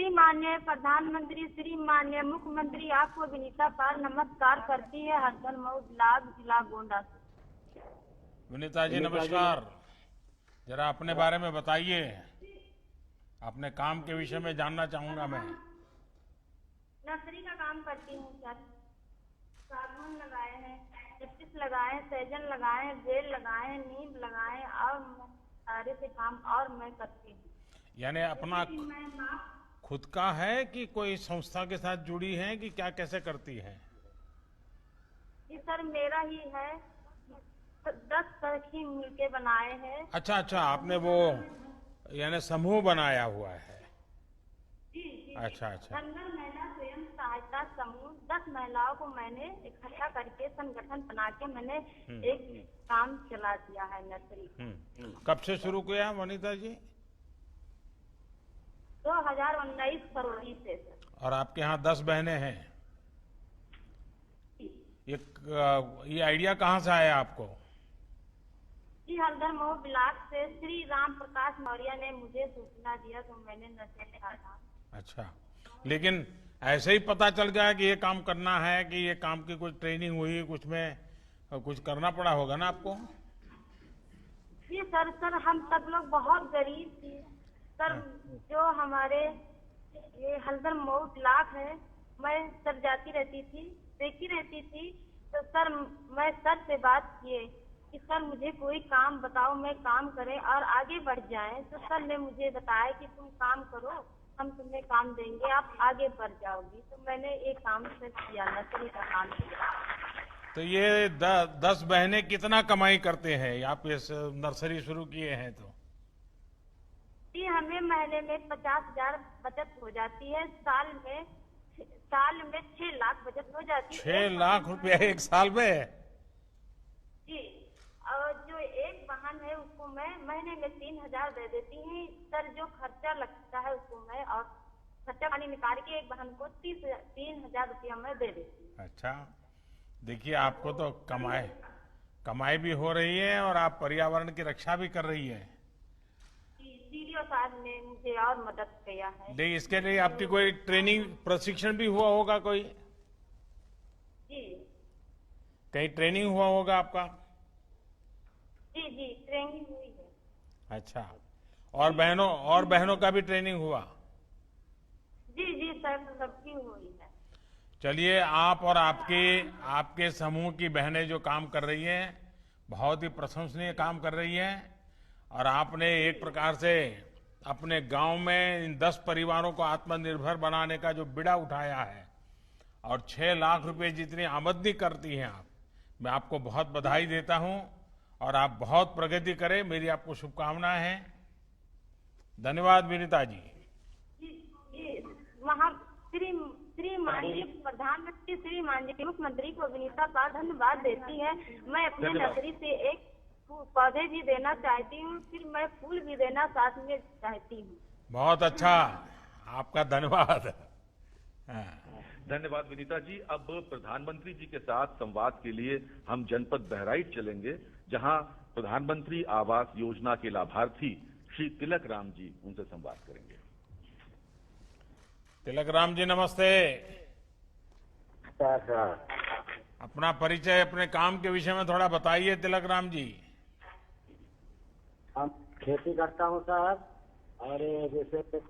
श्री माननीय प्रधानमंत्री, श्री माननीय मुख्यमंत्री, आपको विनीता पाल नमस्कार करती है हरदल मऊ ब्लॉक जिला गोंडा से। विनीता जी नमस्कार। जरा अपने बारे में बताइए, अपने काम के विषय में जानना चाहूंगा मैं। नर्सरी का काम करती हूँ सर। सागवान लगाए हैं, चिप्स लगाए हैं, सहजन लगाए हैं, बेल लगाए हैं, नीम लगाए हैं और सारे से काम और मैं करती हूँ। यानी अपना खुद का है कि कोई संस्था के साथ जुड़ी है कि क्या, कैसे करती है? जी सर मेरा ही है, 10 सखी मिलके बनाए हैं। अच्छा अच्छा, आपने वो यानी समूह बनाया हुआ है? जी। अच्छा अच्छा। संगम महिला स्वयं सहायता समूह 10 महिलाओं को मैंने इकट्ठा करके संगठन बना के मैंने एक काम चला दिया है नर्सरी। कब से शुरू किया वनीता जी? 2019 फरवरी से सर। और आपके यहाँ 10 बहनें हैं? ये आइडिया कहाँ से आया आपको? जी हरदल मऊ ब्लॉक से श्री राम प्रकाश मौर्य ने मुझे सूचना दिया तो मैंने नर्सरी लगा। अच्छा, लेकिन ऐसे ही पता चल गया कि ये काम करना है कि ये काम की कुछ ट्रेनिंग हुई, कुछ में कुछ करना पड़ा होगा ना आपको? जी सर हम सब लोग बहुत गरीब थे सर। जो हमारे ये हरदल मऊ ब्लॉक है, मैं सर जाती रहती थी, देखती रहती थी, तो सर मैं सर से बात किए कि सर मुझे कोई काम बताओ, मैं काम करें और आगे बढ़ जाएं। तो सर ने मुझे बताया कि तुम काम करो, हम तुम्हें काम देंगे, आप आगे बढ़ जाओगी। तो मैंने एक काम से किया, नर्सरी का काम किया। तो ये 10 बहनें कितना कमाई करते हैं? आप इस नर्सरी शुरू किए हैं तो? जी हमें महीने में 50,000 बचत हो जाती है, साल में 6 लाख बचत हो जाती है। 6 लाख रुपया एक साल में? जी, और जो एक वाहन है उसको मैं महीने में 3,000 दे देती हूँ सर। जो खर्चा लगता है उसको मैं और खर्चा पानी निकाल के एक वाहन को 3,000 रुपया मैं दे देती हूँ। अच्छा, देखिए आपको तो कमाई भी हो रही है और आप पर्यावरण की रक्षा भी कर रही है। सीडीओ साहब ने मुझे और मदद किया है। नहीं, इसके लिए आपकी कोई ट्रेनिंग प्रशिक्षण भी हुआ होगा कोई? जी। कहीं ट्रेनिंग हुआ होगा आपका? जी ट्रेनिंग हुई है। अच्छा, और बहनों का भी ट्रेनिंग हुआ? जी सर सबकी हुई है। चलिए, आप और आपके समूह की बहनें जो काम कर रही हैं, बहुत ही प्रशंसनीय काम कर रही हैं। और आपने एक प्रकार से अपने गांव में इन 10 परिवारों को आत्मनिर्भर बनाने का जो बीड़ा उठाया है और 6 लाख रुपए जितनी आमदनी करती हैं आप, मैं आपको बहुत बधाई देता हूं और आप बहुत प्रगति करें, मेरी आपको शुभकामनाएं हैं। धन्यवाद विनीता जी। श्री माननीय प्रधानमंत्री, श्री माननीय मुख्यमंत्री को विनीता पाल धन्यवाद देती है। मैं अपने नर्सरी से एक पौधे भी देना चाहती हूँ, फिर मैं फूल भी देना साथ में चाहती हूँ। बहुत अच्छा, आपका धन्यवाद। धन्यवाद विनीता जी। अब प्रधानमंत्री जी के साथ संवाद के लिए हम जनपद बहराइच चलेंगे, जहां प्रधानमंत्री आवास योजना के लाभार्थी श्री तिलक राम जी उनसे संवाद करेंगे। तिलक राम जी नमस्ते। अपना परिचय, अपने काम के विषय में थोड़ा बताइए तिलक राम जी। हम खेती करता हूँ साहब, और जैसे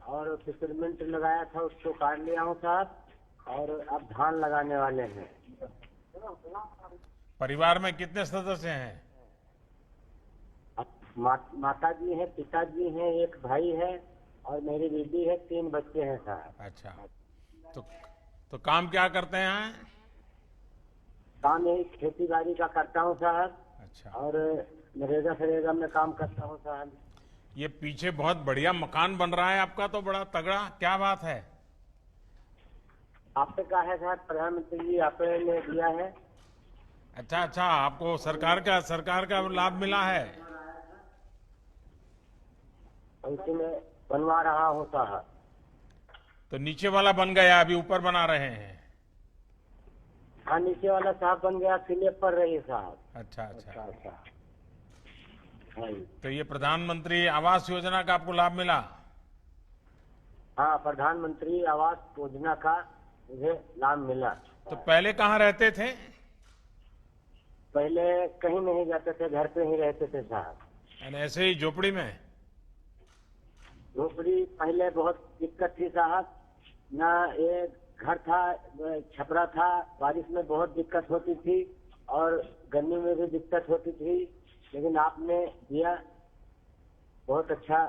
और फिशरमेंट लगाया था उसको काट लिया हूँ साहब, और अब धान लगाने वाले हैं। परिवार में कितने सदस्य हैं? माता जी है, पिताजी हैं, एक भाई है और मेरी बीवी है, 3 बच्चे हैं साहब। अच्छा, तो काम क्या करते हैं? काम यही खेती बाड़ी का करता हूँ साहब। अच्छा, और नरेगा में काम करता हूँ साहब। ये पीछे बहुत बढ़िया मकान बन रहा है आपका, तो बड़ा तगड़ा, क्या बात है? आपने कहा है साहब, प्रधानमंत्री जी आपने दिया है। अच्छा, आपको सरकार का लाभ मिला है? उसी में बनवा रहा हूँ साहब। तो नीचे वाला बन गया, अभी ऊपर बना रहे हैं? हाँ, नीचे वाला साहब बन गया, स्लैब पर रही साहब। अच्छा। हाँ। तो ये प्रधानमंत्री आवास योजना का आपको लाभ मिला? हाँ, प्रधानमंत्री आवास योजना का मुझे लाभ मिला। तो पहले कहाँ रहते थे? पहले कहीं नहीं जाते थे, घर पे ही रहते थे साहब। यानी ऐसे ही झोपड़ी में? झोपड़ी पहले बहुत दिक्कत थी साहब, ना ये घर था, छपरा था, बारिश में बहुत दिक्कत होती थी और गर्मी में भी दिक्कत होती थी, लेकिन आपने दिया बहुत अच्छा।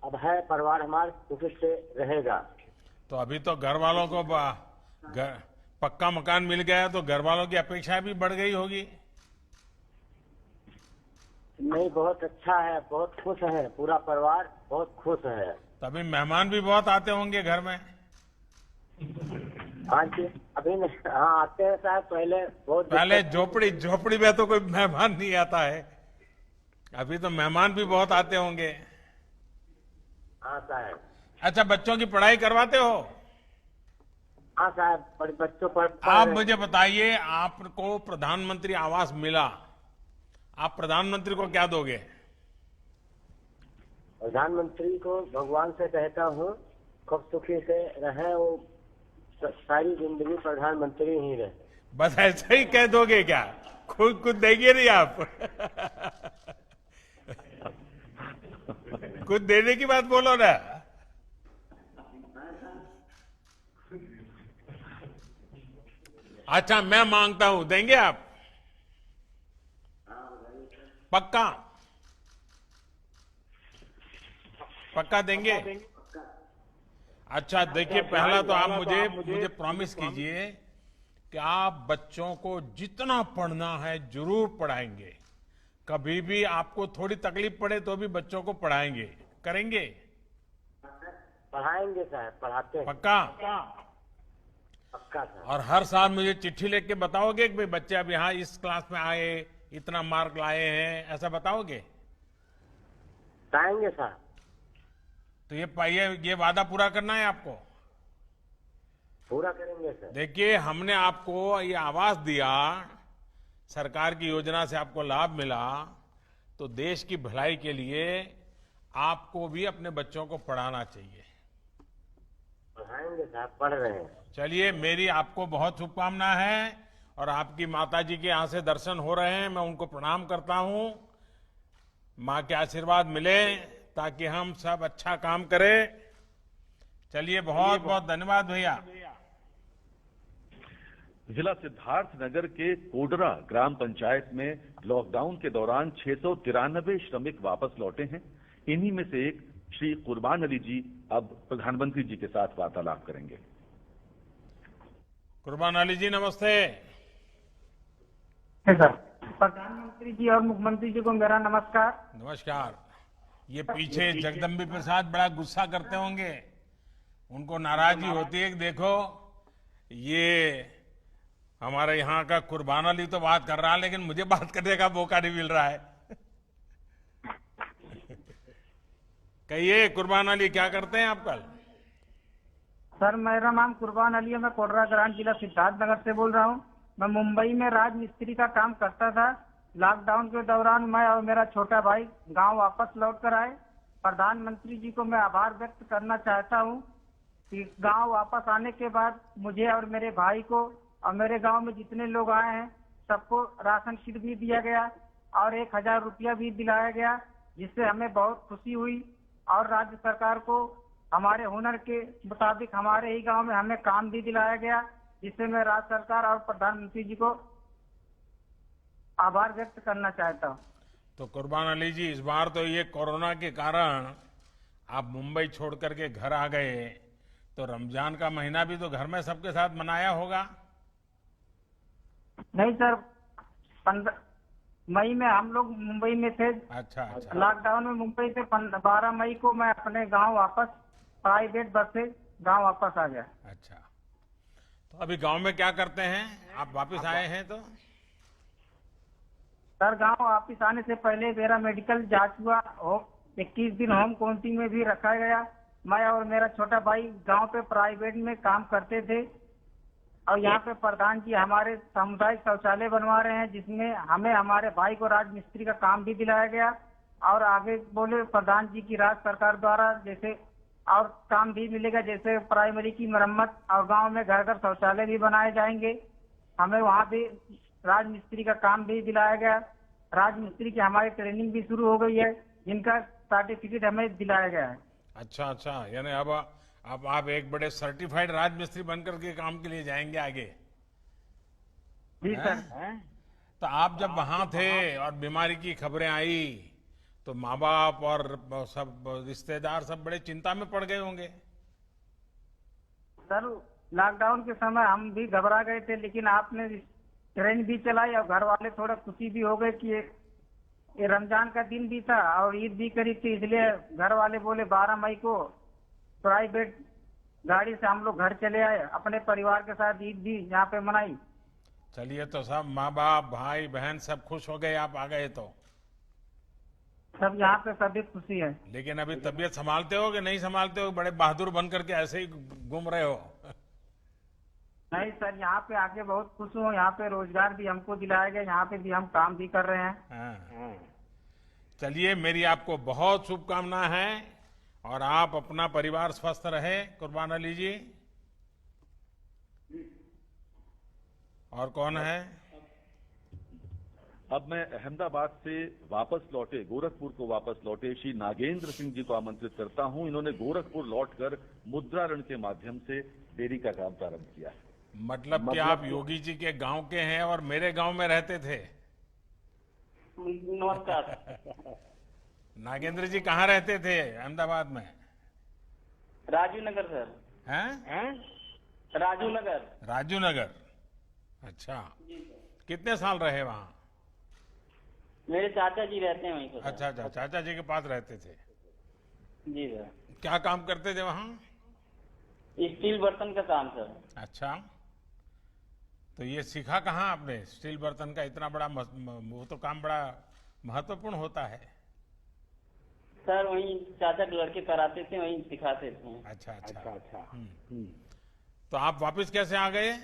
अब है परिवार हमारा सुखी से रहेगा। तो अभी तो घर वालों को पक्का मकान मिल गया तो घर वालों की अपेक्षा भी बढ़ गई होगी। नहीं, बहुत अच्छा है, बहुत खुश है, पूरा परिवार बहुत खुश है। तभी मेहमान भी बहुत आते होंगे घर में। हाँ जी, अभी हाँ आते हैं साहब। पहले झोपड़ी में तो कोई मेहमान नहीं आता है, अभी तो मेहमान भी बहुत आते होंगे। हाँ साहब। अच्छा, बच्चों की पढ़ाई करवाते हो? हाँ साहब, बच्चों पर आप मुझे बताइए, आपको प्रधानमंत्री आवास मिला, आप प्रधानमंत्री को क्या दोगे? प्रधानमंत्री को भगवान से कहता हूँ खूब सुखी से रहे, वो सारी जिंदगी प्रधानमंत्री ही रहे। बस ऐसा ही कह दोगे क्या? खुद देंगे नहीं आप? कुछ देने की बात बोलो ना। अच्छा, मैं मांगता हूं, देंगे आप? पक्का? पक्का देंगे? अच्छा देखिए, पहला तो आप मुझे प्रॉमिस कीजिए कि आप बच्चों को जितना पढ़ना है जरूर पढ़ाएंगे। कभी भी आपको थोड़ी तकलीफ पड़े तो भी बच्चों को पढ़ाएंगे, करेंगे? पढ़ाएंगे साहब, पढ़ाते हैं। पक्का? पक्का साहब। और हर साल मुझे चिट्ठी लिख के बताओगे कि भाई बच्चे अब यहाँ इस क्लास में आए, इतना मार्क लाए हैं, ऐसा बताओगे? बताएंगे साहब। तो ये वादा पूरा करना है आपको। पूरा करेंगे सर। देखिए, हमने आपको ये आवास दिया, सरकार की योजना से आपको लाभ मिला, तो देश की भलाई के लिए आपको भी अपने बच्चों को पढ़ाना चाहिए। पढ़ाएंगे साहब, पढ़ रहे हैं। चलिए, मेरी आपको बहुत शुभकामना है और आपकी माताजी के यहाँ से दर्शन हो रहे हैं, मैं उनको प्रणाम करता हूं। माँ के आशीर्वाद मिले ताकि हम सब अच्छा काम करें। चलिए, बहुत बहुत धन्यवाद भैया। जिला सिद्धार्थनगर के कोडरा ग्राम पंचायत में लॉकडाउन के दौरान 693 श्रमिक वापस लौटे हैं। इन्हीं में से एक श्री कुर्बान अली जी अब प्रधानमंत्री जी के साथ वार्तालाप करेंगे। कुर्बान अली जी, नमस्ते। सर, प्रधानमंत्री जी और मुख्यमंत्री जी को मेरा नमस्कार। नमस्कार। ये पीछे जगदम्बी प्रसाद बड़ा गुस्सा करते होंगे, उनको नाराजगी होती है कि देखो ये हमारे यहाँ का कुर्बान अली तो बात कर रहा है लेकिन मुझे बात करने का मौका नहीं मिल रहा है। कहिए कुर्बान अली, क्या करते हैं आप कल? सर, मेरा नाम कुर्बान अली है, मैं कोडरा ग्राम जिला सिद्धार्थनगर से बोल रहा हूँ। मैं मुंबई में राजमिस्त्री का काम करता था। लॉकडाउन के दौरान मैं और मेरा छोटा भाई गांव वापस लौट कर आए। प्रधानमंत्री जी को मैं आभार व्यक्त करना चाहता हूं कि गांव वापस आने के बाद मुझे और मेरे भाई को और मेरे गांव में जितने लोग आए हैं सबको राशन किट भी दिया गया और 1000 रुपया भी दिलाया गया, जिससे हमें बहुत खुशी हुई। और राज्य सरकार को हमारे हुनर के मुताबिक हमारे ही गांव में हमें काम भी दिलाया गया, जिससे मैं राज्य सरकार और प्रधानमंत्री जी को आभार व्यक्त करना चाहता हूँ। तो कुर्बान अली जी, इस बार तो ये कोरोना के कारण आप मुंबई छोड़ करके घर आ गए, तो रमजान का महीना भी तो घर में सबके साथ मनाया होगा? नहीं सर, 15 मई में हम लोग मुंबई में थे। अच्छा अच्छा। लॉकडाउन में मुंबई से 12 मई को मैं अपने गांव वापस प्राइवेट बस से गांव वापस आ गया। अच्छा, तो अभी गांव में क्या करते हैं? आप वापस आए हैं तो? सर, गांव वापस आने से पहले मेरा मेडिकल जांच हुआ, 21 दिन होम क्वारंटीन में भी रखा गया। मैं और मेरा छोटा भाई गांव पे प्राइवेट में काम करते थे और यहाँ पे प्रधान जी हमारे सामुदायिक शौचालय बनवा रहे हैं, जिसमें हमें हमारे भाई को राजमिस्त्री का काम भी दिलाया गया। और आगे बोले प्रधान जी की राज्य सरकार द्वारा जैसे और काम भी मिलेगा, जैसे प्राइमरी की मरम्मत, और गांव में घर घर शौचालय भी बनाए जाएंगे। हमें वहाँ भी राजमिस्त्री का काम भी दिलाया गया। राजमिस्त्री की हमारी ट्रेनिंग भी शुरू हो गई है, जिनका सर्टिफिकेट हमें दिलाया गया है। अच्छा अच्छा, यानी अब आप एक बड़े सर्टिफाइड राजमिस्त्री बनकर के काम के लिए जाएंगे आगे। जी सर। तो आप जब वहां थे और बीमारी की खबरें आई तो माँ बाप और सब रिश्तेदार सब बड़े चिंता में पड़ गए होंगे। सर लॉकडाउन के समय हम भी घबरा गए थे, लेकिन आपने ट्रेन भी चलाई और घर वाले थोड़ा खुशी भी हो गए कि ये रमजान का दिन भी था और ईद भी करीब थी, इसलिए घर वाले बोले 12 मई को प्राइवेट गाड़ी से हम लोग घर चले आए, अपने परिवार के साथ ईद भी यहाँ पे मनाई। चलिए, तो सब माँ बाप भाई बहन सब खुश हो गए आप आ गए तो। सब यहाँ पे सभी खुशी है। लेकिन अभी तबीयत संभालते हो कि नहीं संभालते हो? बड़े बहादुर बन करके ऐसे ही घूम रहे हो? नहीं सर, यहाँ पे आके बहुत खुश हूँ। यहाँ पे रोजगार भी हमको दिलाया गया, यहाँ पे भी हम काम भी कर रहे हैं। हाँ। चलिए, मेरी आपको बहुत शुभकामनाएं हैं और आप अपना परिवार स्वस्थ रहे कुर्बान अली जी। और कौन है? अब मैं अहमदाबाद से वापस लौटे, गोरखपुर को वापस लौटे श्री नागेंद्र सिंह जी को आमंत्रित करता हूं। इन्होंने गोरखपुर लौटकर मुद्रा ऋण के माध्यम से डेयरी का काम प्रारंभ किया है। मतलब कि आप योगी जी के गांव के हैं और मेरे गांव में रहते थे? नमस्कार। नागेंद्र जी कहाँ रहते थे अहमदाबाद में? राजू नगर सर। हैं? राजू नगर। राजू नगर। अच्छा, कितने साल रहे वहाँ? मेरे चाचा जी रहते हैं वहीं पर। अच्छा अच्छा, चाचा जी के पास रहते थे। जी सर। क्या काम करते थे वहाँ? स्टील बर्तन का काम सर। अच्छा, तो ये सीखा कहाँ आपने स्टील बर्तन का? इतना बड़ा वो तो काम बड़ा महत्वपूर्ण होता है। सर वहीं चाचा के लड़के कराते थे, वहीं सिखाते थे। अच्छा अच्छा अच्छा। तो आप वापस कैसे आ गए?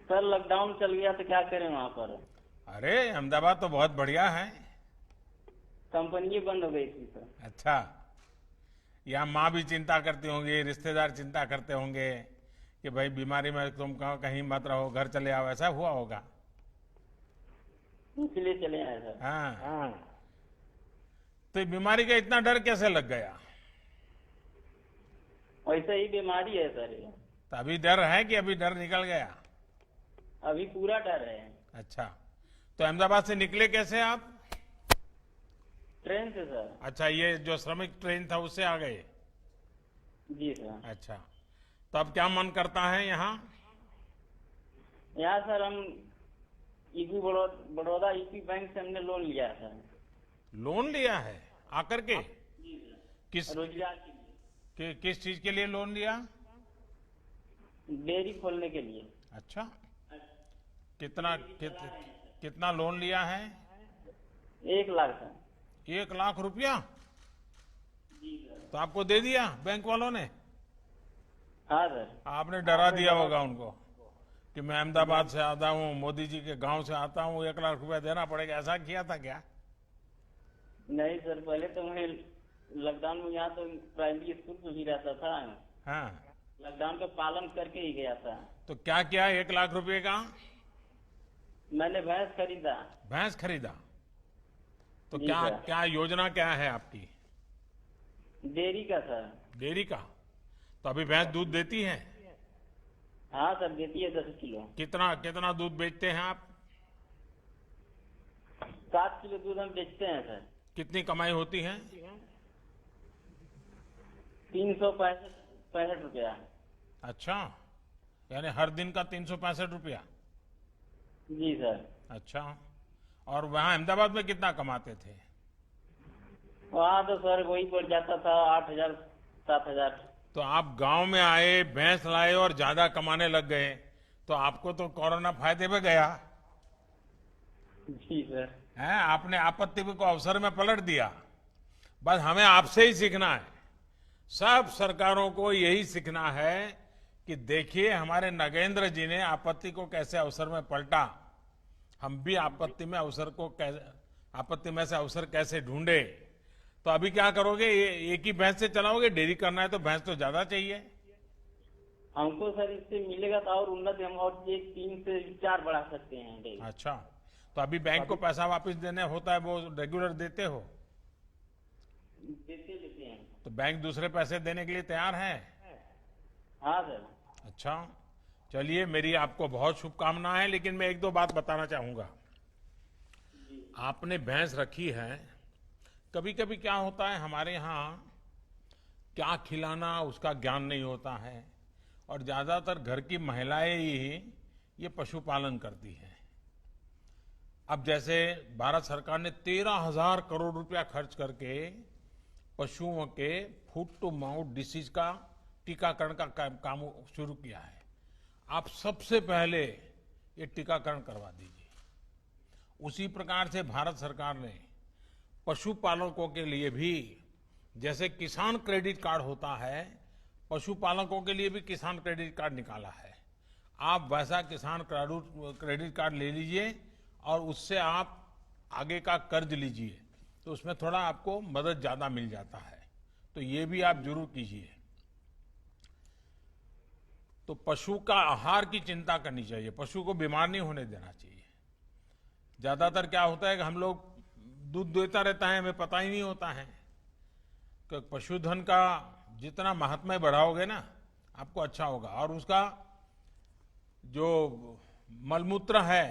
सर लॉकडाउन चल गया तो क्या करें वहाँ पर। अरे अहमदाबाद तो बहुत बढ़िया है। कंपनी बंद हो गई थी सर। अच्छा, यहाँ माँ भी चिंता करती होंगी, रिश्तेदार चिंता करते होंगे कि भाई बीमारी में तुम कहीं मत रहो, घर चले आओ, ऐसा हुआ होगा। इसलिए चले आए सर। हाँ। तो बीमारी का इतना डर कैसे लग गया? वैसे ही बीमारी है सर ये। तो अभी डर है कि अभी डर निकल गया? अभी पूरा डर है। अच्छा, तो अहमदाबाद से निकले कैसे आप? ट्रेन से सर। अच्छा, ये जो श्रमिक ट्रेन था उससे आ गए? जी सर। अच्छा, तो अब क्या मन करता है यहाँ? यहाँ सर हम ईपी बड़ौदा ईपी बैंक से हमने लोन लिया है। लोन लिया है आकर के? जी सर। किस रोजगार के लिए। किस चीज के लिए लोन लिया? डेयरी खोलने के लिए। अच्छा, कितना लोन लिया है? 1 लाख सर। 1 लाख रुपया? जी सर। तो आपको दे दिया बैंक वालों ने? हाँ सर। आपने डरा दिया होगा उनको कि मैं अहमदाबाद से आता हूँ, मोदी जी के गांव से आता हूँ, 1 लाख रुपया देना पड़ेगा, ऐसा किया था क्या? नहीं सर, पहले तो मैं लॉकडाउन में यहाँ तो प्राइमरी स्कूल में ही रहता था। हाँ। लॉकडाउन का पालन करके ही गया था। तो क्या किया 1 लाख रुपए का? मैंने भैंस खरीदा। भैंस खरीदा? तो जी क्या सर। क्या योजना क्या है आपकी? डेयरी का सर। डेयरी का? तो अभी भैंस दूध देती है? हाँ सर, देती है 10 किलो। कितना दूध बेचते हैं आप? 7 किलो दूध हम बेचते हैं सर। कितनी कमाई होती है? 365 रुपया। अच्छा, यानी हर दिन का 365 रुपया? जी सर। अच्छा, और वहाँ अहमदाबाद में कितना कमाते थे? वहाँ तो सर वही पड़ जाता था 8,000 7,000। तो आप गांव में आए, भैंस लाए और ज्यादा कमाने लग गए, तो आपको तो कोरोना फायदे में गया जी सर। है। आपने आपत्ति को अवसर में पलट दिया। बस हमें आपसे ही सीखना है, सब सरकारों को यही सीखना है कि देखिए हमारे नगेंद्र जी ने आपत्ति को कैसे अवसर में पलटा, हम भी आपत्ति में से अवसर कैसे ढूंढे। तो तो अभी क्या करोगे? ये एक ही भैंस से चलाओगे? डेयरी करना है तो भैंस तो ज्यादा चाहिए। हमको सर इससे मिलेगा तो और उन्नति, हम और एक 3 से 4 बढ़ा सकते हैं डेयरी। अच्छा, तो अभी बैंक को पैसा वापस देने होता है, वो रेगुलर देते हो? देते हैं। तो बैंक दूसरे पैसे देने के लिए तैयार है? हाँ सर। अच्छा, चलिए, मेरी आपको बहुत शुभकामनाएं। लेकिन मैं एक दो बात बताना चाहूंगा। आपने भैंस रखी है, कभी कभी क्या होता है हमारे यहाँ, क्या खिलाना उसका ज्ञान नहीं होता है, और ज्यादातर घर की महिलाएं ही ये पशुपालन करती हैं। अब जैसे भारत सरकार ने 13,000 करोड़ रुपया खर्च करके पशुओं के फुट टू माउथ डिसीज का टीकाकरण का काम शुरू किया है। आप सबसे पहले ये टीकाकरण करवा दीजिए। उसी प्रकार से भारत सरकार ने पशुपालकों के लिए भी, जैसे किसान क्रेडिट कार्ड होता है, पशुपालकों के लिए भी किसान क्रेडिट कार्ड निकाला है। आप वैसा किसान क्रेडिट कार्ड ले लीजिए और उससे आप आगे का कर्ज लीजिए, तो उसमें थोड़ा आपको मदद ज्यादा मिल जाता है। तो ये भी आप जरूर कीजिए। तो पशु का आहार की चिंता करनी चाहिए, पशु को बीमार नहीं होने देना चाहिए। ज्यादातर क्या होता है कि हम लोग दूध देता रहता है, हमें पता ही नहीं होता है कि पशुधन का जितना महात्म्य बढ़ाओगे ना, आपको अच्छा होगा। और उसका जो मलमूत्र है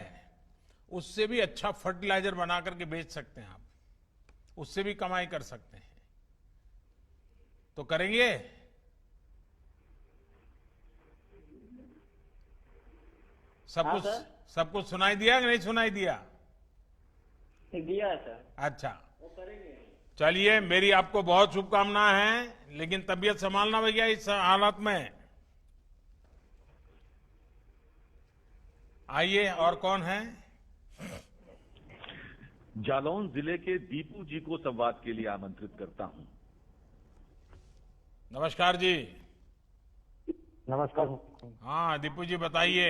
उससे भी अच्छा फर्टिलाइजर बना करके बेच सकते हैं आप, उससे भी कमाई कर सकते हैं। तो करेंगे? हाँ सर। सब कुछ सुनाई दिया कि नहीं सुनाई दिया? दिया है सर। अच्छा, वो करेंगे। चलिए, मेरी आपको बहुत शुभकामनाएं हैं, लेकिन तबीयत संभालना भैया इस हालत में। आइए, और कौन है? जालौन जिले के दीपू जी को संवाद के लिए आमंत्रित करता हूं। नमस्कार जी। नमस्कार। हाँ दीपू जी, बताइए।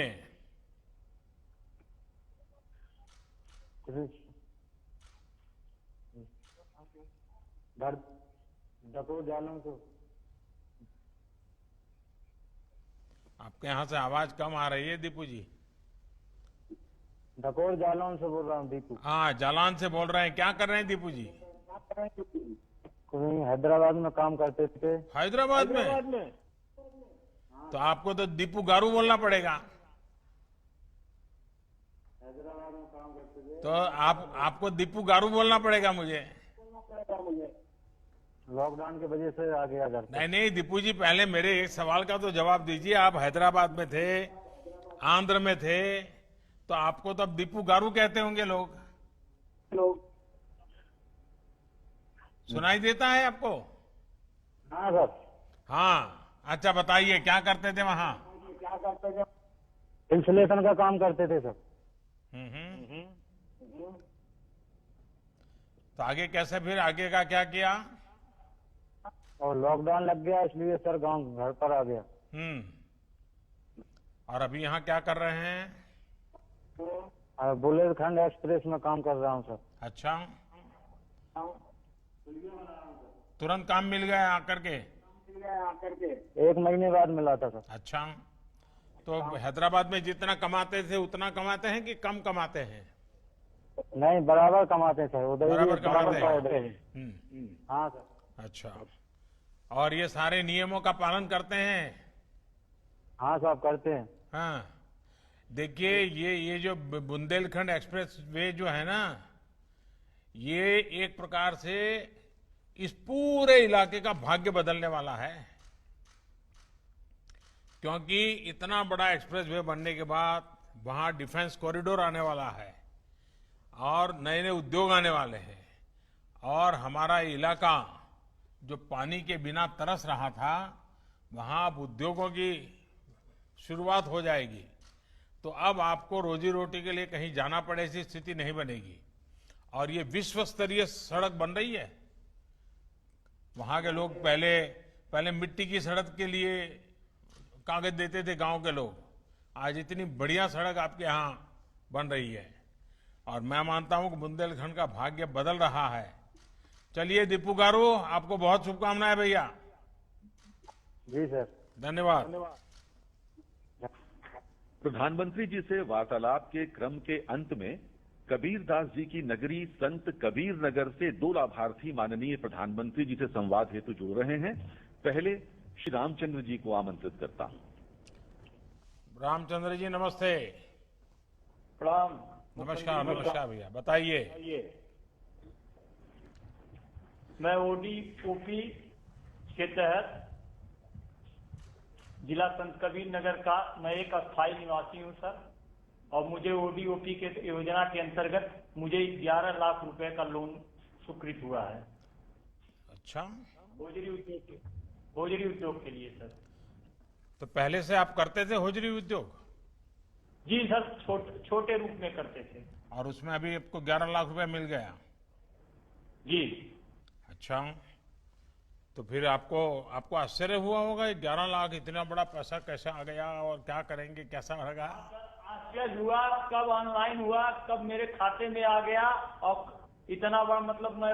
डकोर जालौन से। आपके यहाँ से आवाज कम आ रही है दीपू जी। डकोर जालौन से बोल रहा हूँ दीपू। हाँ, जालान से बोल रहे हैं। क्या कर रहे हैं दीपू जी? कोई हैदराबाद में काम करते थे। हैदराबाद में? तो आपको तो दीपू गारू बोलना पड़ेगा। हैदराबाद में काम करते थे। तो आपको दीपू गारू बोलना पड़ेगा मुझे। लॉकडाउन की वजह से आ गया घर पे। नहीं दीपू जी, पहले मेरे एक सवाल का तो जवाब दीजिए। आप हैदराबाद में थे, आंध्र में थे, तो आपको तो अब दीपू गारू कहते होंगे लोग। सुनाई देता है आपको? हाँ सर। हाँ, अच्छा, बताइए क्या करते थे वहां? क्या करते थे? इंसुलेशन का काम करते थे सर। तो आगे कैसे, फिर आगे का क्या किया? और लॉकडाउन लग गया, इसलिए सर गांव घर पर आ गया। और अभी यहाँ क्या कर रहे हैं? बुंदेलखंड एक्सप्रेस में काम कर रहा हूँ सर। अच्छा, तुरंत काम मिल गया आकर के? 1 महीने बाद मिला था सर। अच्छा, तो हैदराबाद में जितना कमाते थे उतना कमाते हैं कि कम कमाते हैं? नहीं, बराबर कमाते हैं सर। उधर बराबर कमाते हैं। उधर ही। हाँ सर। अच्छा, और ये सारे नियमों का पालन करते हैं? हाँ साहब, करते हैं। हाँ, देखिए, ये जो बुंदेलखंड एक्सप्रेस वे जो है ना, ये एक प्रकार से इस पूरे इलाके का भाग्य बदलने वाला है। क्योंकि इतना बड़ा एक्सप्रेस वे बनने के बाद वहां डिफेंस कॉरिडोर आने वाला है और नए नए उद्योग आने वाले हैं, और हमारा इलाका जो पानी के बिना तरस रहा था, वहां अब उद्योगों की शुरुआत हो जाएगी। तो अब आपको रोजी रोटी के लिए कहीं जाना पड़े ऐसी स्थिति नहीं बनेगी। और ये विश्व स्तरीय सड़क बन रही है। वहां के लोग पहले मिट्टी की सड़क के लिए कागज देते थे गांव के लोग, आज इतनी बढ़िया सड़क आपके यहाँ बन रही है। और मैं मानता हूं कि बुंदेलखंड का भाग्य बदल रहा है। चलिए दीपू गारू, आपको बहुत शुभकामनाएं भैया। जी सर। धन्यवाद। प्रधानमंत्री जी से वार्तालाप के क्रम के अंत में कबीरदास जी की नगरी संत कबीर नगर से 2 लाभार्थी माननीय प्रधानमंत्री जी से संवाद हेतु जुड़ रहे हैं। पहले श्री रामचंद्र जी को आमंत्रित करता हूं। रामचंद्र जी नमस्ते। प्रणाम। नमस्कार नमस्कार भैया, बताइए। मैं ओडीओपी के तहत जिला संत कबीर नगर का मैं एक अस्थायी निवासी हूं सर, और मुझे ओडीओपी के योजना के अंतर्गत मुझे 11 लाख रुपए का लोन स्वीकृत हुआ है। अच्छा, होजरी उद्योग के लिए सर। तो पहले से आप करते थे होजरी उद्योग? जी सर, छोटे रूप में करते थे। और उसमें अभी आपको 11 लाख रुपए मिल गया? जी। अच्छा, तो फिर आपको आश्चर्य हुआ होगा 11 लाख इतना बड़ा पैसा कैसे आ गया और क्या करेंगे, कैसा रहेगा? आश्चर्य हुआ, कब ऑनलाइन हुआ, कब मेरे खाते में आ गया, और इतना बड़ा मतलब मैं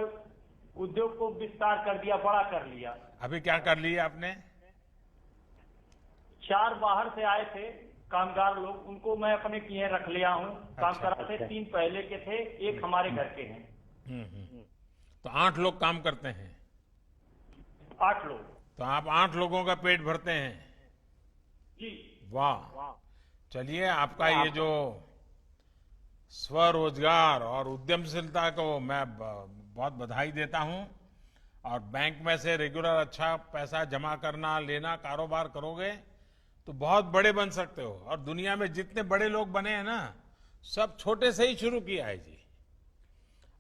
उद्योग को विस्तार कर दिया, बड़ा कर लिया। अभी क्या कर लिया आपने? 4 बाहर से आए थे कामगार लोग, उनको मैं अपने किए रख लिया हूँ। काम कराते 3 पहले के थे, 1 हमारे घर के हैं। तो 8 लोग काम करते हैं? 8 लोग। तो आप 8 लोगों का पेट भरते हैं? जी। वाह। चलिए, आपका ये जो स्वरोजगार और उद्यमशीलता को मैं बहुत बधाई देता हूं। और बैंक में से रेगुलर अच्छा पैसा जमा करना, लेना, कारोबार करोगे तो बहुत बड़े बन सकते हो। और दुनिया में जितने बड़े लोग बने हैं ना, सब छोटे से ही शुरू किया है जी।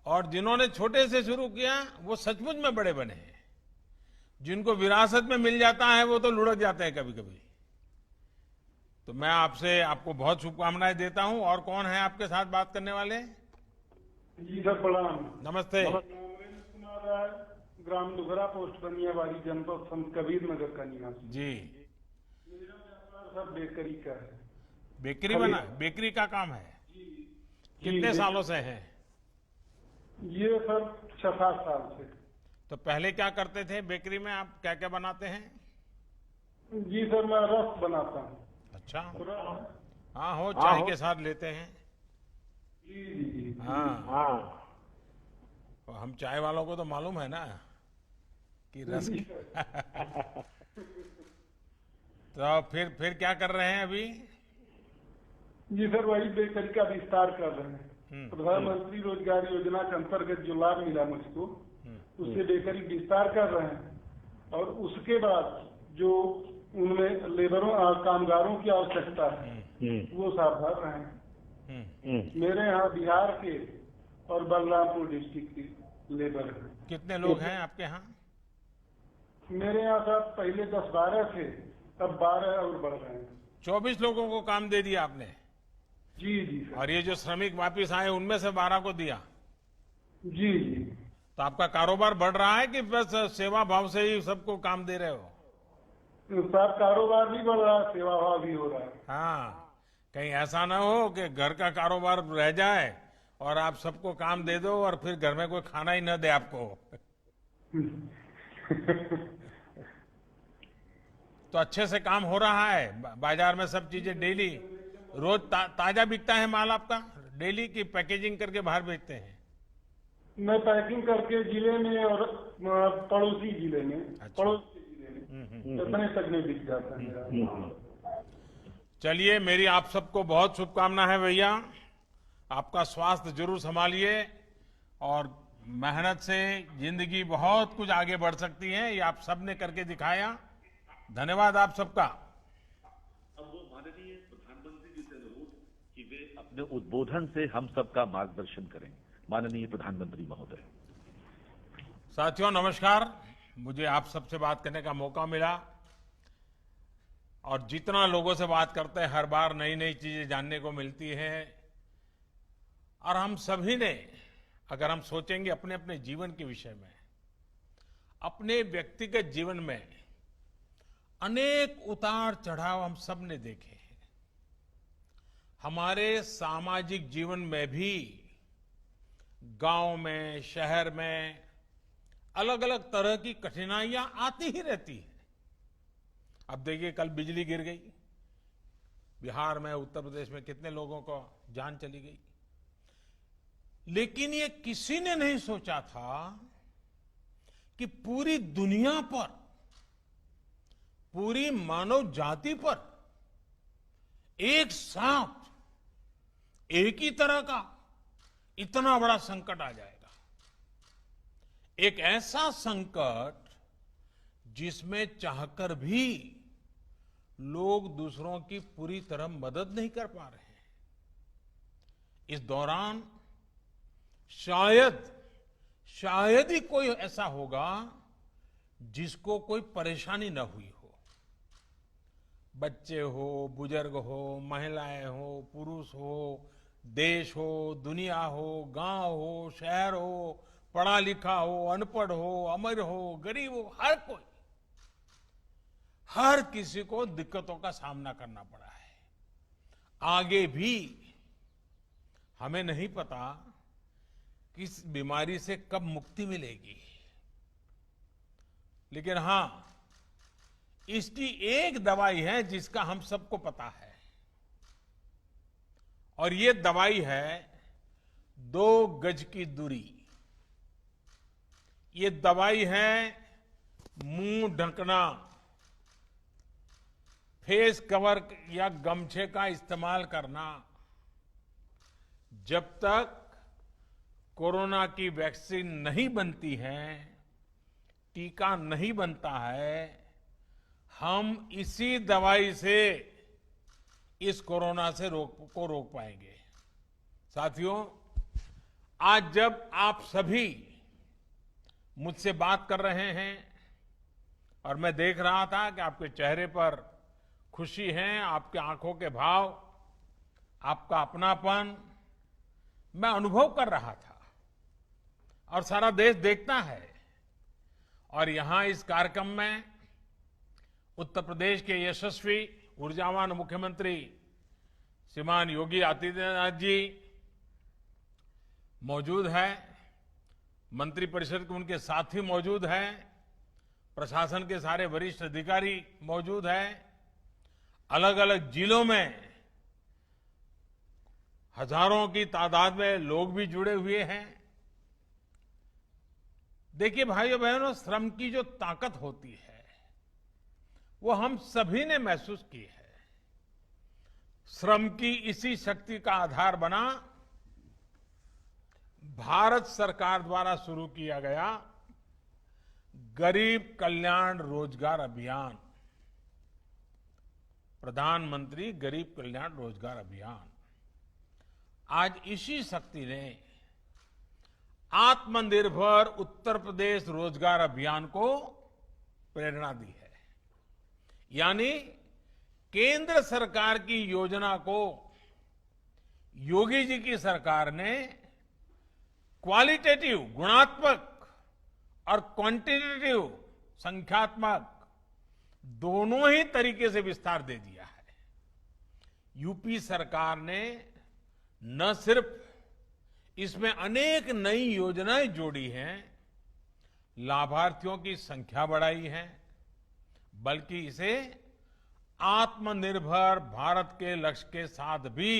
और जिन्होंने छोटे से शुरू किया वो सचमुच में बड़े बने हैं। जिनको विरासत में मिल जाता है वो तो लुढ़क जाते हैं कभी कभी। तो मैं आपको बहुत शुभकामनाएं देता हूं। और कौन है आपके साथ बात करने वाले? जी सर, प्रणाम। नमस्ते। नरेंद्र कुमार राय, ग्राम दुघरा, पोस्ट बनियाबाड़ी, जनपद संत कबीर नगर का निवासी जी। मेरा व्यापार सर बेकरी का है। बेकरी का काम है? कितने सालों से है? ये सर 6-7 साल से। तो पहले क्या करते थे बेकरी में? आप क्या क्या बनाते हैं? जी सर, मैं रस बनाता हूँ। अच्छा, हाँ, हो चाय के साथ लेते हैं। जी जी जी। हाँ। तो हम चाय वालों को तो मालूम है ना कि रस तो फिर क्या कर रहे हैं अभी? जी सर, वही बेकरी का विस्तार कर रहे हैं। प्रधानमंत्री रोजगार योजना के अंतर्गत जो लाभ मिला मुझको, उससे बेकरी विस्तार कर रहे हैं। और उसके बाद जो उनमें लेबरों कामगारों की आवश्यकता है वो साफ भर रहे हैं। मेरे यहाँ बिहार के और बलरामपुर डिस्ट्रिक्ट की लेबर है। कितने लोग हैं आपके यहाँ? मेरे यहाँ सर पहले 10-12 थे, अब 12 और बढ़ रहे हैं। 24 लोगों को काम दे दिया आपने? जी जी सर। और ये जो श्रमिक वापिस आए उनमें से 12 को दिया? जी जी। तो आपका कारोबार बढ़ रहा है कि बस सेवा भाव से ही सबको काम दे रहे हो? सर कारोबार भी बढ़ रहा है, सेवा भाव भी हो रहा है। हाँ, कहीं ऐसा ना हो कि घर का कारोबार रह जाए और आप सबको काम दे दो और फिर घर में कोई खाना ही न दे आपको। तो अच्छे से काम हो रहा है बाजार में, सब चीजें डेली रोज ताजा बिकता है माल आपका डेली की पैकेजिंग करके बाहर बेचते हैं? मैं पैकिंग करके जिले में और पड़ोसी जिले में, पड़ोसी इतने तक में बिक जाता है मेरा। चलिए, मेरी आप सबको बहुत शुभकामना है भैया। आपका स्वास्थ्य जरूर संभालिए और मेहनत से जिंदगी बहुत कुछ आगे बढ़ सकती है। ये आप सबने करके दिखाया। धन्यवाद आप सबका। अब वो माननीय प्रधानमंत्री जी से अनुरोध कि वे अपने उद्बोधन से हम सबका मार्गदर्शन करें। माननीय प्रधानमंत्री महोदय। साथियों नमस्कार। मुझे आप सबसे बात करने का मौका मिला और जितना लोगों से बात करते हैं हर बार नई नई चीजें जानने को मिलती है। और हम सभी ने, अगर हम सोचेंगे अपने अपने जीवन के विषय में, अपने व्यक्तिगत जीवन में अनेक उतार चढ़ाव हम सब ने देखे हैं। हमारे सामाजिक जीवन में भी, गांव में, शहर में, अलग अलग तरह की कठिनाइयां आती ही रहती है। अब देखिए, कल बिजली गिर गई बिहार में, उत्तर प्रदेश में कितने लोगों को जान चली गई। लेकिन ये किसी ने नहीं सोचा था कि पूरी दुनिया पर, पूरी मानव जाति पर एक साथ एक ही तरह का इतना बड़ा संकट आ जाएगा। एक ऐसा संकट जिसमें चाहकर भी लोग दूसरों की पूरी तरह मदद नहीं कर पा रहे हैं। इस दौरान शायद ही कोई ऐसा होगा जिसको कोई परेशानी न हुई हो। बच्चे हो, बुजुर्ग हो, महिलाएं हो, पुरुष हो, देश हो, दुनिया हो, गांव हो, शहर हो, पढ़ा लिखा हो, अनपढ़ हो, अमीर हो, गरीब हो, हर किसी को दिक्कतों का सामना करना पड़ा है। आगे भी हमें नहीं पता कि इस बीमारी से कब मुक्ति मिलेगी, लेकिन हां, इसकी एक दवाई है जिसका हम सबको पता है, और ये दवाई है 2 गज की दूरी। ये दवाई है मुंह ढकना, फेस कवर या गमछे का इस्तेमाल करना। जब तक कोरोना की वैक्सीन नहीं बनती है, टीका नहीं बनता है, हम इसी दवाई से इस कोरोना से रोक पाएंगे। साथियों, आज जब आप सभी मुझसे बात कर रहे हैं और मैं देख रहा था कि आपके चेहरे पर खुशी है, आपके आंखों के भाव, आपका अपनापन मैं अनुभव कर रहा था, और सारा देश देखता है। और यहां इस कार्यक्रम में उत्तर प्रदेश के यशस्वी ऊर्जावान मुख्यमंत्री श्रीमान योगी आदित्यनाथ जी मौजूद है, मंत्रिपरिषद के उनके साथी मौजूद हैं, प्रशासन के सारे वरिष्ठ अधिकारी मौजूद हैं, अलग अलग जिलों में हजारों की तादाद में लोग भी जुड़े हुए हैं। देखिए भाइयों बहनों, श्रम की जो ताकत होती है वो हम सभी ने महसूस की है। श्रम की इसी शक्ति का आधार बना भारत सरकार द्वारा शुरू किया गया गरीब कल्याण रोजगार अभियान, प्रधानमंत्री गरीब कल्याण रोजगार अभियान। आज इसी शक्ति ने आत्मनिर्भर उत्तर प्रदेश रोजगार अभियान को प्रेरणा दी है। यानी केंद्र सरकार की योजना को योगी जी की सरकार ने क्वालिटेटिव, गुणात्मक, और क्वांटिटेटिव, संख्यात्मक, दोनों ही तरीके से विस्तार दे दिया है। यूपी सरकार ने न सिर्फ इसमें अनेक नई योजनाएं जोड़ी हैं, लाभार्थियों की संख्या बढ़ाई है, बल्कि इसे आत्मनिर्भर भारत के लक्ष्य के साथ भी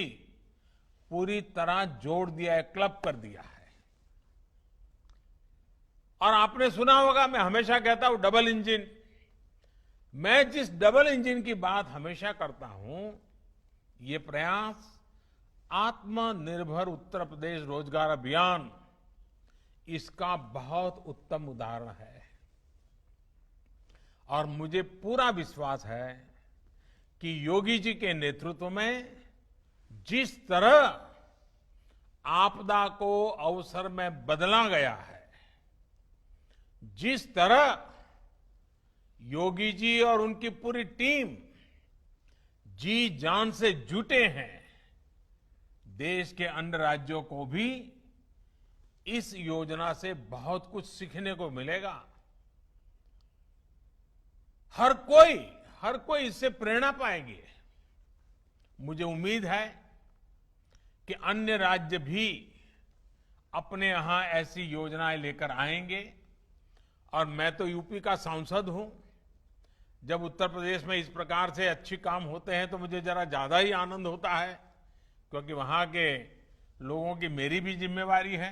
पूरी तरह जोड़ दिया है, क्लब कर दिया है। और आपने सुना होगा, मैं हमेशा कहता हूं डबल इंजन। मैं जिस डबल इंजन की बात हमेशा करता हूं, ये प्रयास आत्मनिर्भर उत्तर प्रदेश रोजगार अभियान इसका बहुत उत्तम उदाहरण है। और मुझे पूरा विश्वास है कि योगी जी के नेतृत्व में जिस तरह आपदा को अवसर में बदला गया है, जिस तरह योगी जी और उनकी पूरी टीम जी जान से जुटे हैं, देश के अन्य राज्यों को भी इस योजना से बहुत कुछ सीखने को मिलेगा। हर कोई इससे प्रेरणा पाएंगे। मुझे उम्मीद है कि अन्य राज्य भी अपने यहां ऐसी योजनाएं लेकर आएंगे और मैं तो यूपी का सांसद हूं। जब उत्तर प्रदेश में इस प्रकार से अच्छे काम होते हैं तो मुझे जरा ज्यादा ही आनंद होता है, क्योंकि वहां के लोगों की मेरी भी जिम्मेवारी है।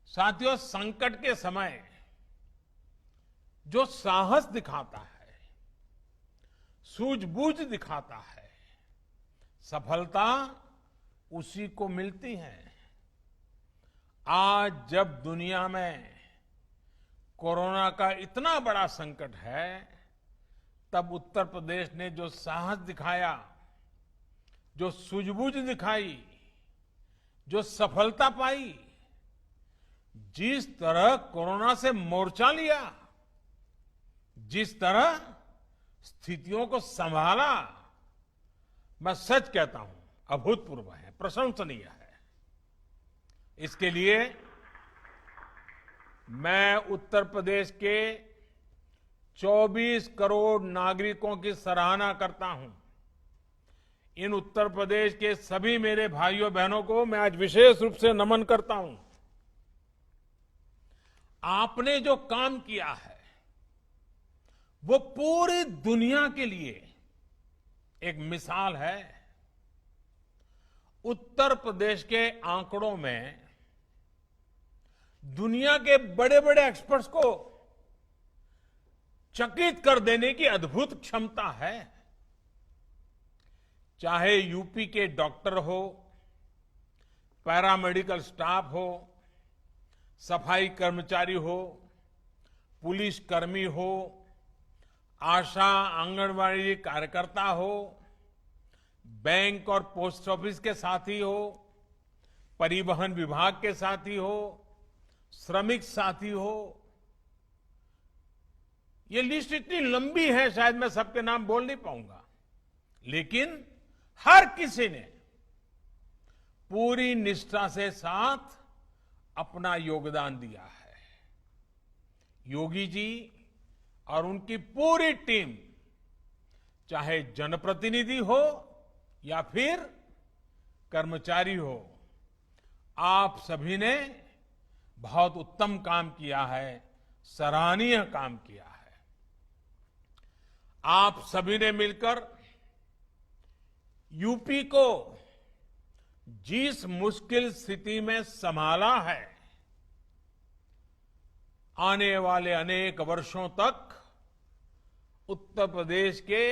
साथियों, संकट के समय जो साहस दिखाता है, सूझबूझ दिखाता है, सफलता उसी को मिलती है। आज जब दुनिया में कोरोना का इतना बड़ा संकट है, तब उत्तर प्रदेश ने जो साहस दिखाया, जो सूझबूझ दिखाई, जो सफलता पाई, जिस तरह कोरोना से मोर्चा लिया, जिस तरह स्थितियों को संभाला, मैं सच कहता हूं अभूतपूर्व है, प्रशंसनीय है। इसके लिए मैं उत्तर प्रदेश के 24 करोड़ नागरिकों की सराहना करता हूं। इन उत्तर प्रदेश के सभी मेरे भाइयों बहनों को मैं आज विशेष रूप से नमन करता हूं। आपने जो काम किया है वो पूरी दुनिया के लिए एक मिसाल है। उत्तर प्रदेश के आंकड़ों में दुनिया के बड़े बड़े एक्सपर्ट्स को चकित कर देने की अद्भुत क्षमता है। चाहे यूपी के डॉक्टर हो, पैरामेडिकल स्टाफ हो, सफाई कर्मचारी हो, पुलिस कर्मी हो, आशा आंगनबाड़ी कार्यकर्ता हो, बैंक और पोस्ट ऑफिस के साथी हो, परिवहन विभाग के साथी हो, श्रमिक साथी हो, ये लिस्ट इतनी लंबी है, शायद मैं सबके नाम बोल नहीं पाऊंगा, लेकिन हर किसी ने पूरी निष्ठा से साथ अपना योगदान दिया है। योगी जी और उनकी पूरी टीम, चाहे जनप्रतिनिधि हो या फिर कर्मचारी हो, आप सभी ने बहुत उत्तम काम किया है, सराहनीय काम किया है। आप सभी ने मिलकर यूपी को जिस मुश्किल स्थिति में संभाला है, आने वाले अनेक वर्षों तक उत्तर प्रदेश के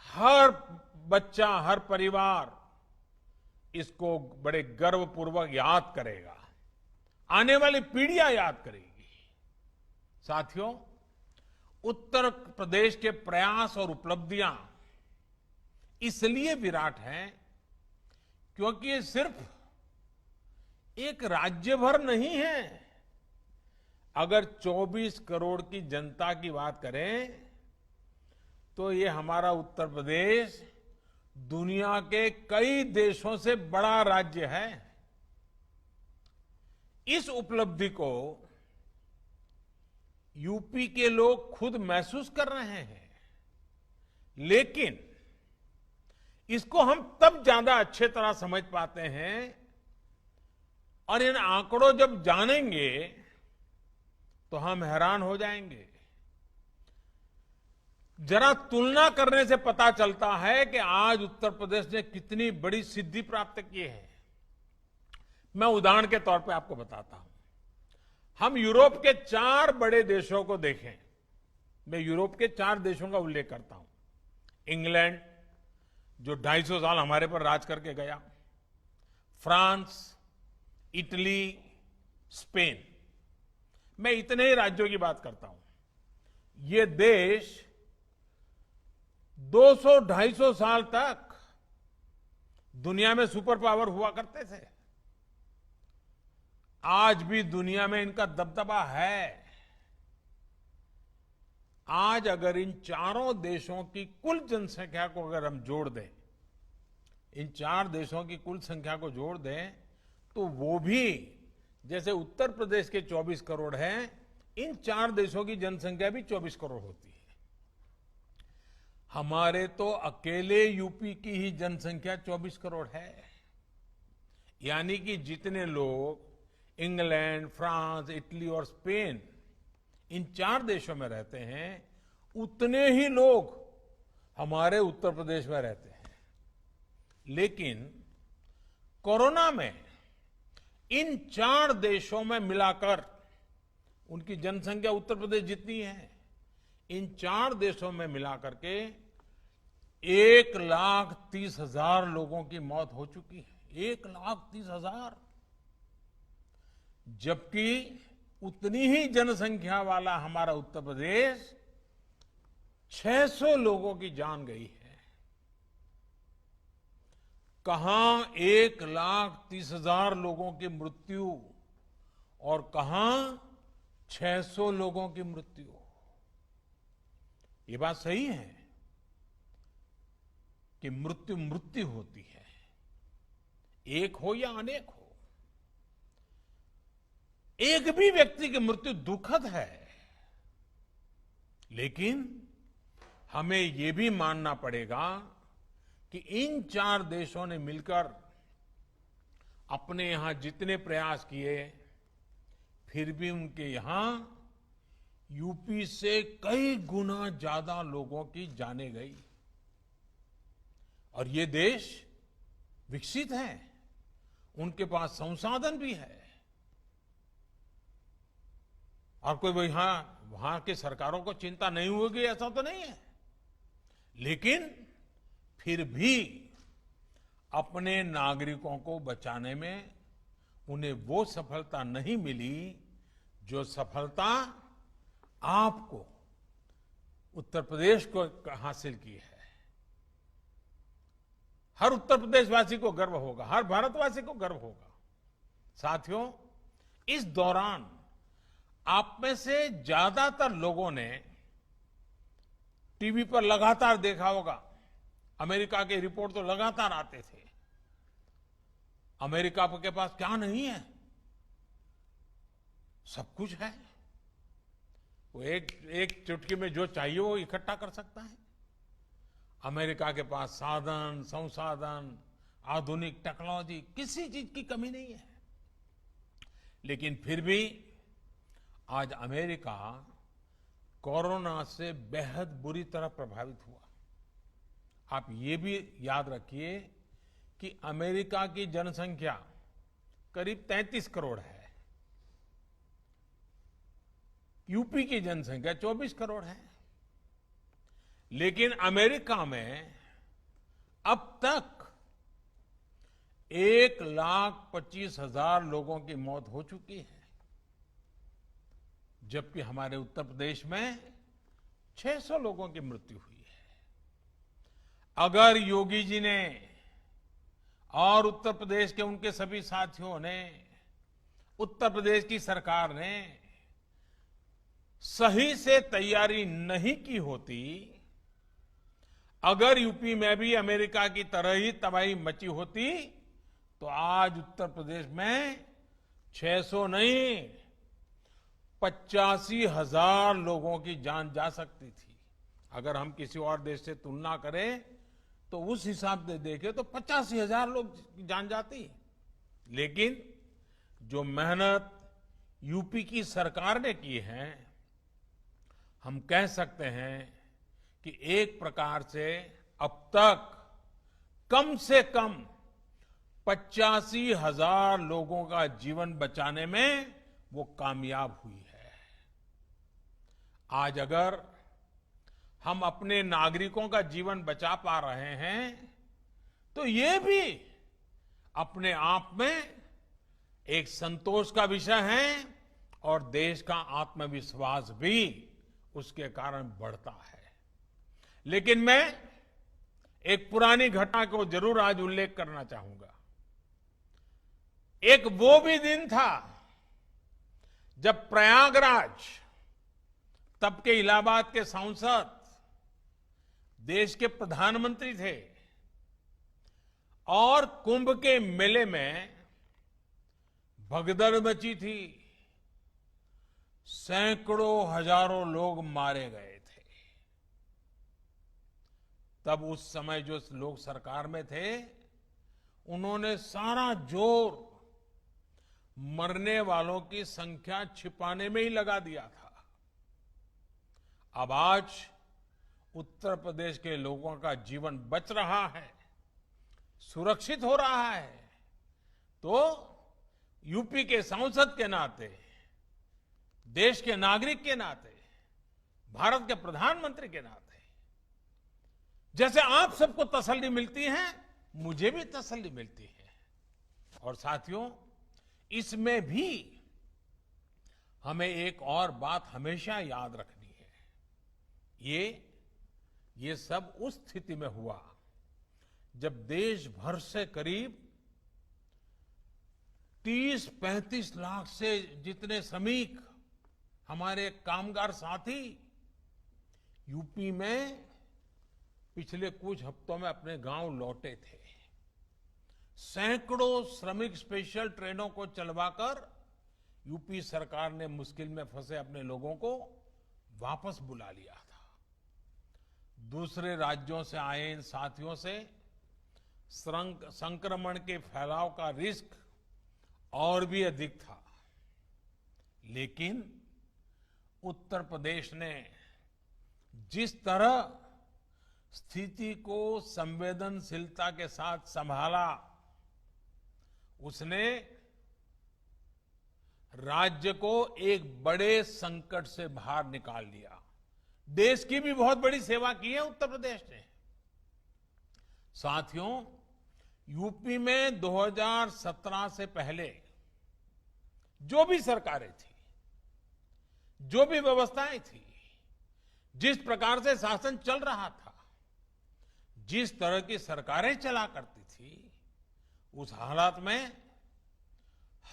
हर बच्चा, हर परिवार इसको बड़े गर्वपूर्वक याद करेगा, आने वाली पीढ़ियां याद करेगी। साथियों, उत्तर प्रदेश के प्रयास और उपलब्धियां इसलिए विराट हैं क्योंकि ये सिर्फ एक राज्य भर नहीं है। अगर 24 करोड़ की जनता की बात करें तो ये हमारा उत्तर प्रदेश दुनिया के कई देशों से बड़ा राज्य है। इस उपलब्धि को यूपी के लोग खुद महसूस कर रहे हैं, लेकिन इसको हम तब ज्यादा अच्छे तरह समझ पाते हैं और इन आंकड़ों जब जानेंगे तो हम हैरान हो जाएंगे। जरा तुलना करने से पता चलता है कि आज उत्तर प्रदेश ने कितनी बड़ी सिद्धि प्राप्त की है। मैं उदाहरण के तौर पे आपको बताता हूं। हम यूरोप के 4 बड़े देशों को देखें। मैं यूरोप के 4 देशों का उल्लेख करता हूं। इंग्लैंड, जो 250 साल हमारे पर राज करके गया, फ्रांस, इटली, स्पेन। मैं इतने ही राज्यों की बात करता हूं। ये देश 200-250 साल तक दुनिया में सुपर पावर हुआ करते थे। आज भी दुनिया में इनका दबदबा है। आज अगर इन चारों देशों की कुल जनसंख्या को अगर हम जोड़ दें, इन 4 देशों की कुल संख्या को जोड़ दें, तो वो भी जैसे उत्तर प्रदेश के 24 करोड़ हैं, इन 4 देशों की जनसंख्या भी 24 करोड़ होती है। हमारे तो अकेले यूपी की ही जनसंख्या 24 करोड़ है। यानी कि जितने लोग इंग्लैंड, फ्रांस, इटली और स्पेन इन 4 देशों में रहते हैं, उतने ही लोग हमारे उत्तर प्रदेश में रहते हैं। लेकिन कोरोना में इन 4 देशों में मिलाकर उनकी जनसंख्या उत्तर प्रदेश जितनी है, इन 4 देशों में मिलाकर के 1,30,000 लोगों की मौत हो चुकी है। 1,30,000। जबकि उतनी ही जनसंख्या वाला हमारा उत्तर प्रदेश 600 लोगों की जान गई है। कहां 1,30,000 लोगों की मृत्यु और कहां 600 लोगों की मृत्यु। ये बात सही है कि मृत्यु मृत्यु होती है, एक हो या अनेक हो। एक भी व्यक्ति की मृत्यु दुखद है, लेकिन हमें यह भी मानना पड़ेगा कि इन 4 देशों ने मिलकर अपने यहां जितने प्रयास किए, फिर भी उनके यहां यूपी से कई गुना ज्यादा लोगों की जाने गई। और ये देश विकसित है, उनके पास संसाधन भी है, और कोई वहां की सरकारों को चिंता नहीं होगी ऐसा तो नहीं है। लेकिन फिर भी अपने नागरिकों को बचाने में उन्हें वो सफलता नहीं मिली जो सफलता आपको उत्तर प्रदेश को हासिल की है। हर उत्तर प्रदेशवासी को गर्व होगा, हर भारतवासी को गर्व होगा। साथियों, इस दौरान आप में से ज्यादातर लोगों ने टीवी पर लगातार देखा होगा, अमेरिका के रिपोर्ट तो लगातार आते थे। अमेरिका के पास क्या नहीं है? सब कुछ है। वो एक चुटकी में जो चाहिए वो इकट्ठा कर सकता है। अमेरिका के पास साधन, संसाधन, आधुनिक टेक्नोलॉजी, किसी चीज की कमी नहीं है। लेकिन फिर भी आज अमेरिका कोरोना से बेहद बुरी तरह प्रभावित हुआ। आप ये भी याद रखिए कि अमेरिका की जनसंख्या करीब 33 करोड़ है, यूपी की जनसंख्या 24 करोड़ है। लेकिन अमेरिका में अब तक 1,25,000 लोगों की मौत हो चुकी है, जबकि हमारे उत्तर प्रदेश में 600 लोगों की मृत्यु हुई है। अगर योगी जी ने और उत्तर प्रदेश के उनके सभी साथियों ने, उत्तर प्रदेश की सरकार ने सही से तैयारी नहीं की होती, अगर यूपी में भी अमेरिका की तरह ही तबाही मची होती, तो आज उत्तर प्रदेश में 600 नहीं 85,000 लोगों की जान जा सकती थी। अगर हम किसी और देश से तुलना करें तो उस हिसाब से देखें तो 85,000 लोग की जान जाती। लेकिन जो मेहनत यूपी की सरकार ने की है, हम कह सकते हैं कि एक प्रकार से अब तक कम से कम 85,000 लोगों का जीवन बचाने में वो कामयाब हुई है। आज अगर हम अपने नागरिकों का जीवन बचा पा रहे हैं तो ये भी अपने आप में एक संतोष का विषय है और देश का आत्मविश्वास भी उसके कारण बढ़ता है। लेकिन मैं एक पुरानी घटना को जरूर आज उल्लेख करना चाहूंगा। एक वो भी दिन था जब प्रयागराज, तब के इलाहाबाद के सांसद, देश के प्रधानमंत्री थे और कुंभ के मेले में भगदड़ मची थी। सैकड़ों हजारों लोग मारे गए थे। तब उस समय जो लोग सरकार में थे, उन्होंने सारा जोर मरने वालों की संख्या छिपाने में ही लगा दिया था। अब आज उत्तर प्रदेश के लोगों का जीवन बच रहा है, सुरक्षित हो रहा है, तो यूपी के सांसद के नाते, देश के नागरिक के नाते, भारत के प्रधानमंत्री के नाते जैसे आप सबको तसल्ली मिलती है, मुझे भी तसल्ली मिलती है। और साथियों, इसमें भी हमें एक और बात हमेशा याद रखनी है। ये सब उस स्थिति में हुआ जब देश भर से करीब 30-35 लाख से जितने श्रमिक, हमारे कामगार साथी यूपी में पिछले कुछ हफ्तों में अपने गांव लौटे थे। सैकड़ों श्रमिक स्पेशल ट्रेनों को चलवाकर यूपी सरकार ने मुश्किल में फंसे अपने लोगों को वापस बुला लिया था। दूसरे राज्यों से आए इन साथियों से संक्रमण के फैलाव का रिस्क और भी अधिक था, लेकिन उत्तर प्रदेश ने जिस तरह स्थिति को संवेदनशीलता के साथ संभाला, उसने राज्य को एक बड़े संकट से बाहर निकाल लिया। देश की भी बहुत बड़ी सेवा की है उत्तर प्रदेश ने। साथियों, यूपी में 2017 से पहले जो भी सरकारें थी, जो भी व्यवस्थाएं थी, जिस प्रकार से शासन चल रहा था, जिस तरह की सरकारें चला करती थी, उस हालात में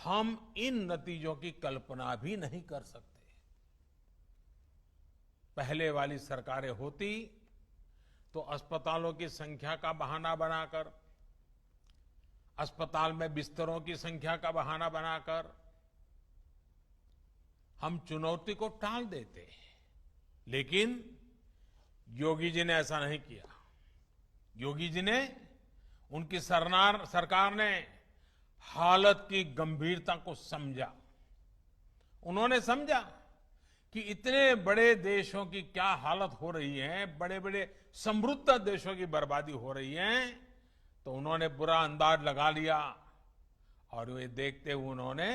हम इन नतीजों की कल्पना भी नहीं कर सकते। पहले वाली सरकारें होती तो अस्पतालों की संख्या का बहाना बनाकर, अस्पताल में बिस्तरों की संख्या का बहाना बनाकर हम चुनौती को टाल देते, लेकिन योगी जी ने ऐसा नहीं किया। योगी जी ने, उनकी सरकार ने हालत की गंभीरता को समझा। उन्होंने समझा कि इतने बड़े देशों की क्या हालत हो रही है, बड़े बड़े समृद्ध देशों की बर्बादी हो रही है, तो उन्होंने बुरा अंदाज लगा लिया। और वे देखते हुए उन्होंने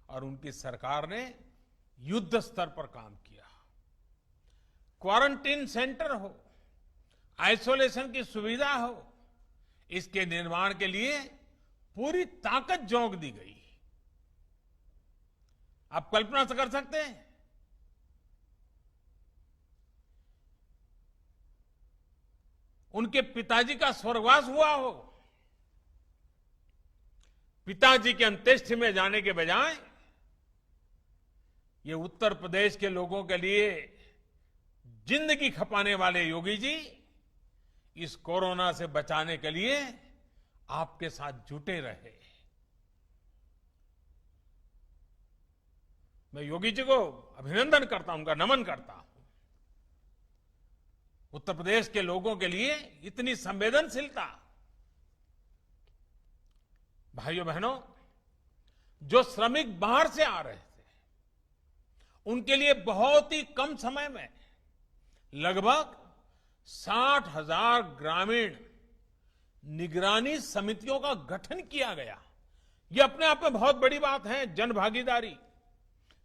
और उनकी सरकार ने युद्ध स्तर पर काम किया। क्वारंटीन सेंटर हो, आइसोलेशन की सुविधा हो, इसके निर्माण के लिए पूरी ताकत झोंक दी गई। आप कल्पना कर सकते हैं, उनके पिताजी का स्वर्गवास हुआ हो, पिताजी के अंत्येष्टि में जाने के बजाय ये उत्तर प्रदेश के लोगों के लिए जिंदगी खपाने वाले योगी जी इस कोरोना से बचाने के लिए आपके साथ जुटे रहे। मैं योगी जी को अभिनंदन करता हूं, उनका नमन करता हूं। उत्तर प्रदेश के लोगों के लिए इतनी संवेदनशीलता। भाइयों बहनों, जो श्रमिक बाहर से आ रहे थे, उनके लिए बहुत ही कम समय में लगभग 60,000 ग्रामीण निगरानी समितियों का गठन किया गया। यह अपने आप में बहुत बड़ी बात है। जन भागीदारी,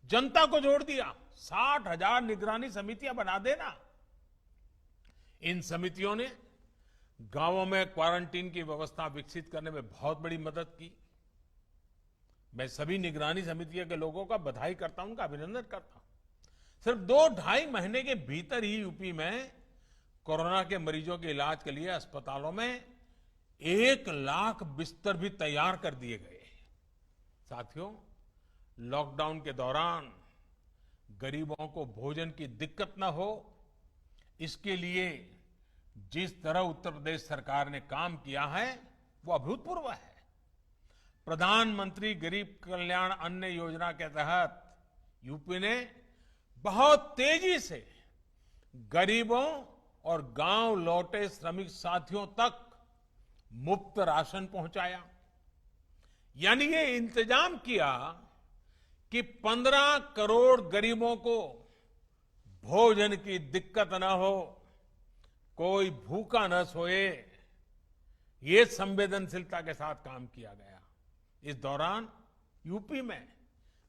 जनता को जोड़ दिया। 60,000 निगरानी समितियां बना देना। इन समितियों ने गांवों में क्वारंटीन की व्यवस्था विकसित करने में बहुत बड़ी मदद की। मैं सभी निगरानी समितियों के लोगों का बधाई करता हूं, उनका अभिनंदन करता हूं। सिर्फ 2-2.5 महीने के भीतर ही यूपी में कोरोना के मरीजों के इलाज के लिए अस्पतालों में 1 लाख बिस्तर भी तैयार कर दिए गए। साथियों, लॉकडाउन के दौरान गरीबों को भोजन की दिक्कत न हो, इसके लिए जिस तरह उत्तर प्रदेश सरकार ने काम किया है वो अभूतपूर्व है। प्रधानमंत्री गरीब कल्याण अन्न योजना के तहत यूपी ने बहुत तेजी से गरीबों और गांव लौटे श्रमिक साथियों तक मुफ्त राशन पहुंचाया। यानी ये इंतजाम किया कि 15 करोड़ गरीबों को भोजन की दिक्कत न हो, कोई भूखा न सोए, ये संवेदनशीलता के साथ काम किया गया। इस दौरान यूपी में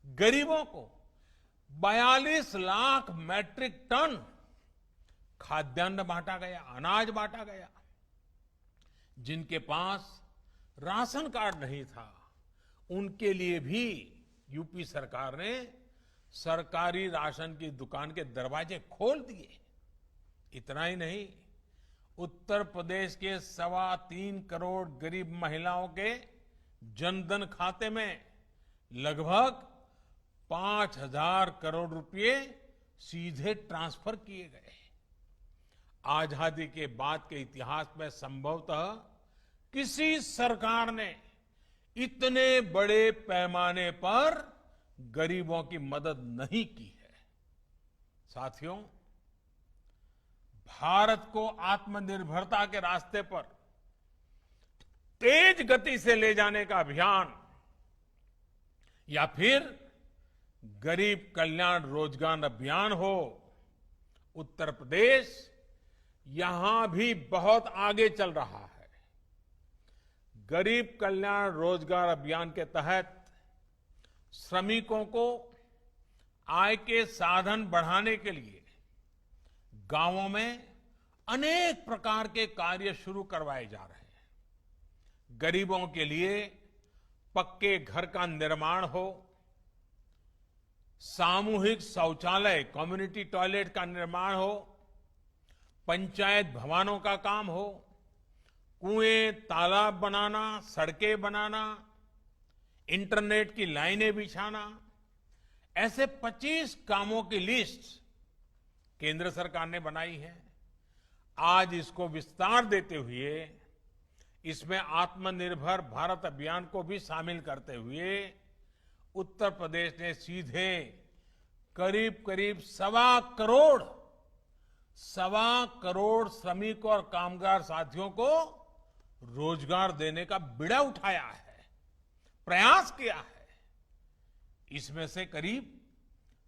गरीबों को 42 लाख मैट्रिक टन खाद्यान्न बांटा गया, अनाज बांटा गया। जिनके पास राशन कार्ड नहीं था, उनके लिए भी यूपी सरकार ने सरकारी राशन की दुकान के दरवाजे खोल दिए। इतना ही नहीं, उत्तर प्रदेश के 3.25 करोड़ गरीब महिलाओं के जनधन खाते में लगभग 5,000 करोड़ रुपए सीधे ट्रांसफर किए गए। आजादी के बाद के इतिहास में संभवतः किसी सरकार ने इतने बड़े पैमाने पर गरीबों की मदद नहीं की है। साथियों, भारत को आत्मनिर्भरता के रास्ते पर तेज गति से ले जाने का अभियान या फिर गरीब कल्याण रोजगार अभियान हो, उत्तर प्रदेश यहां भी बहुत आगे चल रहा है। गरीब कल्याण रोजगार अभियान के तहत श्रमिकों को आय के साधन बढ़ाने के लिए गांवों में अनेक प्रकार के कार्य शुरू करवाए जा रहे हैं। गरीबों के लिए पक्के घर का निर्माण हो, सामूहिक शौचालय कम्युनिटी टॉयलेट का निर्माण हो, पंचायत भवनों का काम हो, कुएं तालाब बनाना, सड़कें बनाना, इंटरनेट की लाइनें बिछाना, ऐसे 25 कामों की लिस्ट केंद्र सरकार ने बनाई है। आज इसको विस्तार देते हुए इसमें आत्मनिर्भर भारत अभियान को भी शामिल करते हुए उत्तर प्रदेश ने सीधे करीब करीब 1.25 करोड़ श्रमिक और कामगार साथियों को रोजगार देने का बीड़ा उठाया है, प्रयास किया है। इसमें से करीब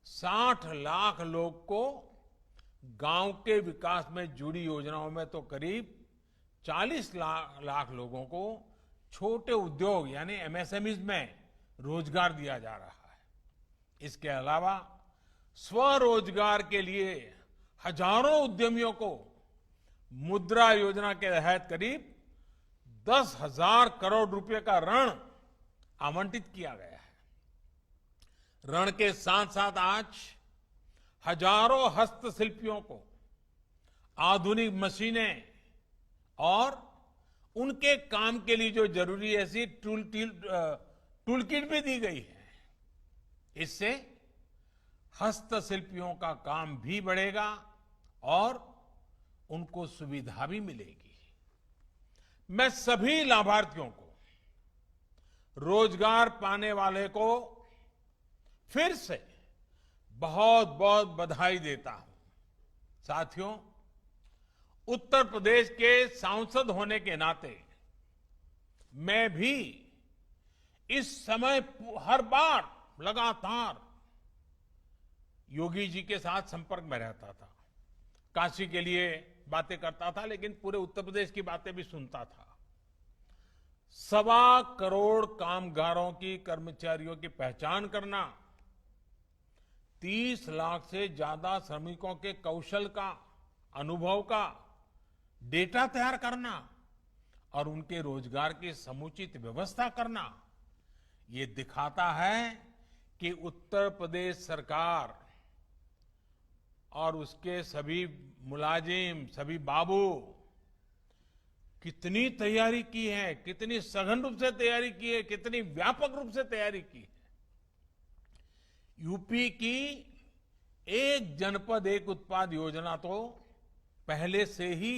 60 लाख लोग को गांव के विकास में जुड़ी योजनाओं में तो करीब 40 लाख लोगों को छोटे उद्योग यानी एमएसएमईज में रोजगार दिया जा रहा है। इसके अलावा स्वरोजगार के लिए हजारों उद्यमियों को मुद्रा योजना के तहत करीब 10,000 करोड़ रुपए का ऋण आवंटित किया गया है। ऋण के साथ साथ आज हजारों हस्तशिल्पियों को आधुनिक मशीनें और उनके काम के लिए जो जरूरी ऐसी टूल किट भी दी गई है। इससे हस्तशिल्पियों का काम भी बढ़ेगा और उनको सुविधा भी मिलेगी। मैं सभी लाभार्थियों को, रोजगार पाने वाले को फिर से बहुत बहुत बधाई देता हूं। साथियों, उत्तर प्रदेश के सांसद होने के नाते मैं भी इस समय हर बार लगातार योगी जी के साथ संपर्क में रहता था। काशी के लिए बातें करता था, लेकिन पूरे उत्तर प्रदेश की बातें भी सुनता था। 1.25 करोड़ कामगारों की, कर्मचारियों की पहचान करना, 30 लाख से ज्यादा श्रमिकों के कौशल का, अनुभव का डेटा तैयार करना और उनके रोजगार की समुचित व्यवस्था करना, ये दिखाता है कि उत्तर प्रदेश सरकार और उसके सभी मुलाजिम, सभी बाबू कितनी तैयारी की है, कितनी सघन रूप से तैयारी की है, कितनी व्यापक रूप से तैयारी की है। यूपी की एक जनपद एक उत्पाद योजना तो पहले से ही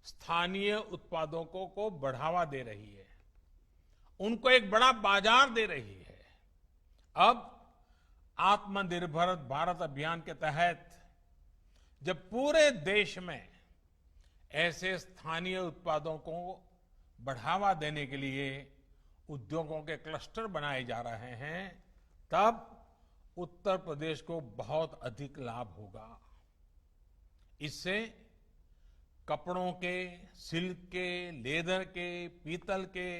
स्थानीय उत्पादों को बढ़ावा दे रही है, उनको एक बड़ा बाजार दे रही है। अब आत्मनिर्भर भारत अभियान के तहत जब पूरे देश में ऐसे स्थानीय उत्पादों को बढ़ावा देने के लिए उद्योगों के क्लस्टर बनाए जा रहे हैं, तब उत्तर प्रदेश को बहुत अधिक लाभ होगा। इससे कपड़ों के, सिल्क के, लेदर के, पीतल के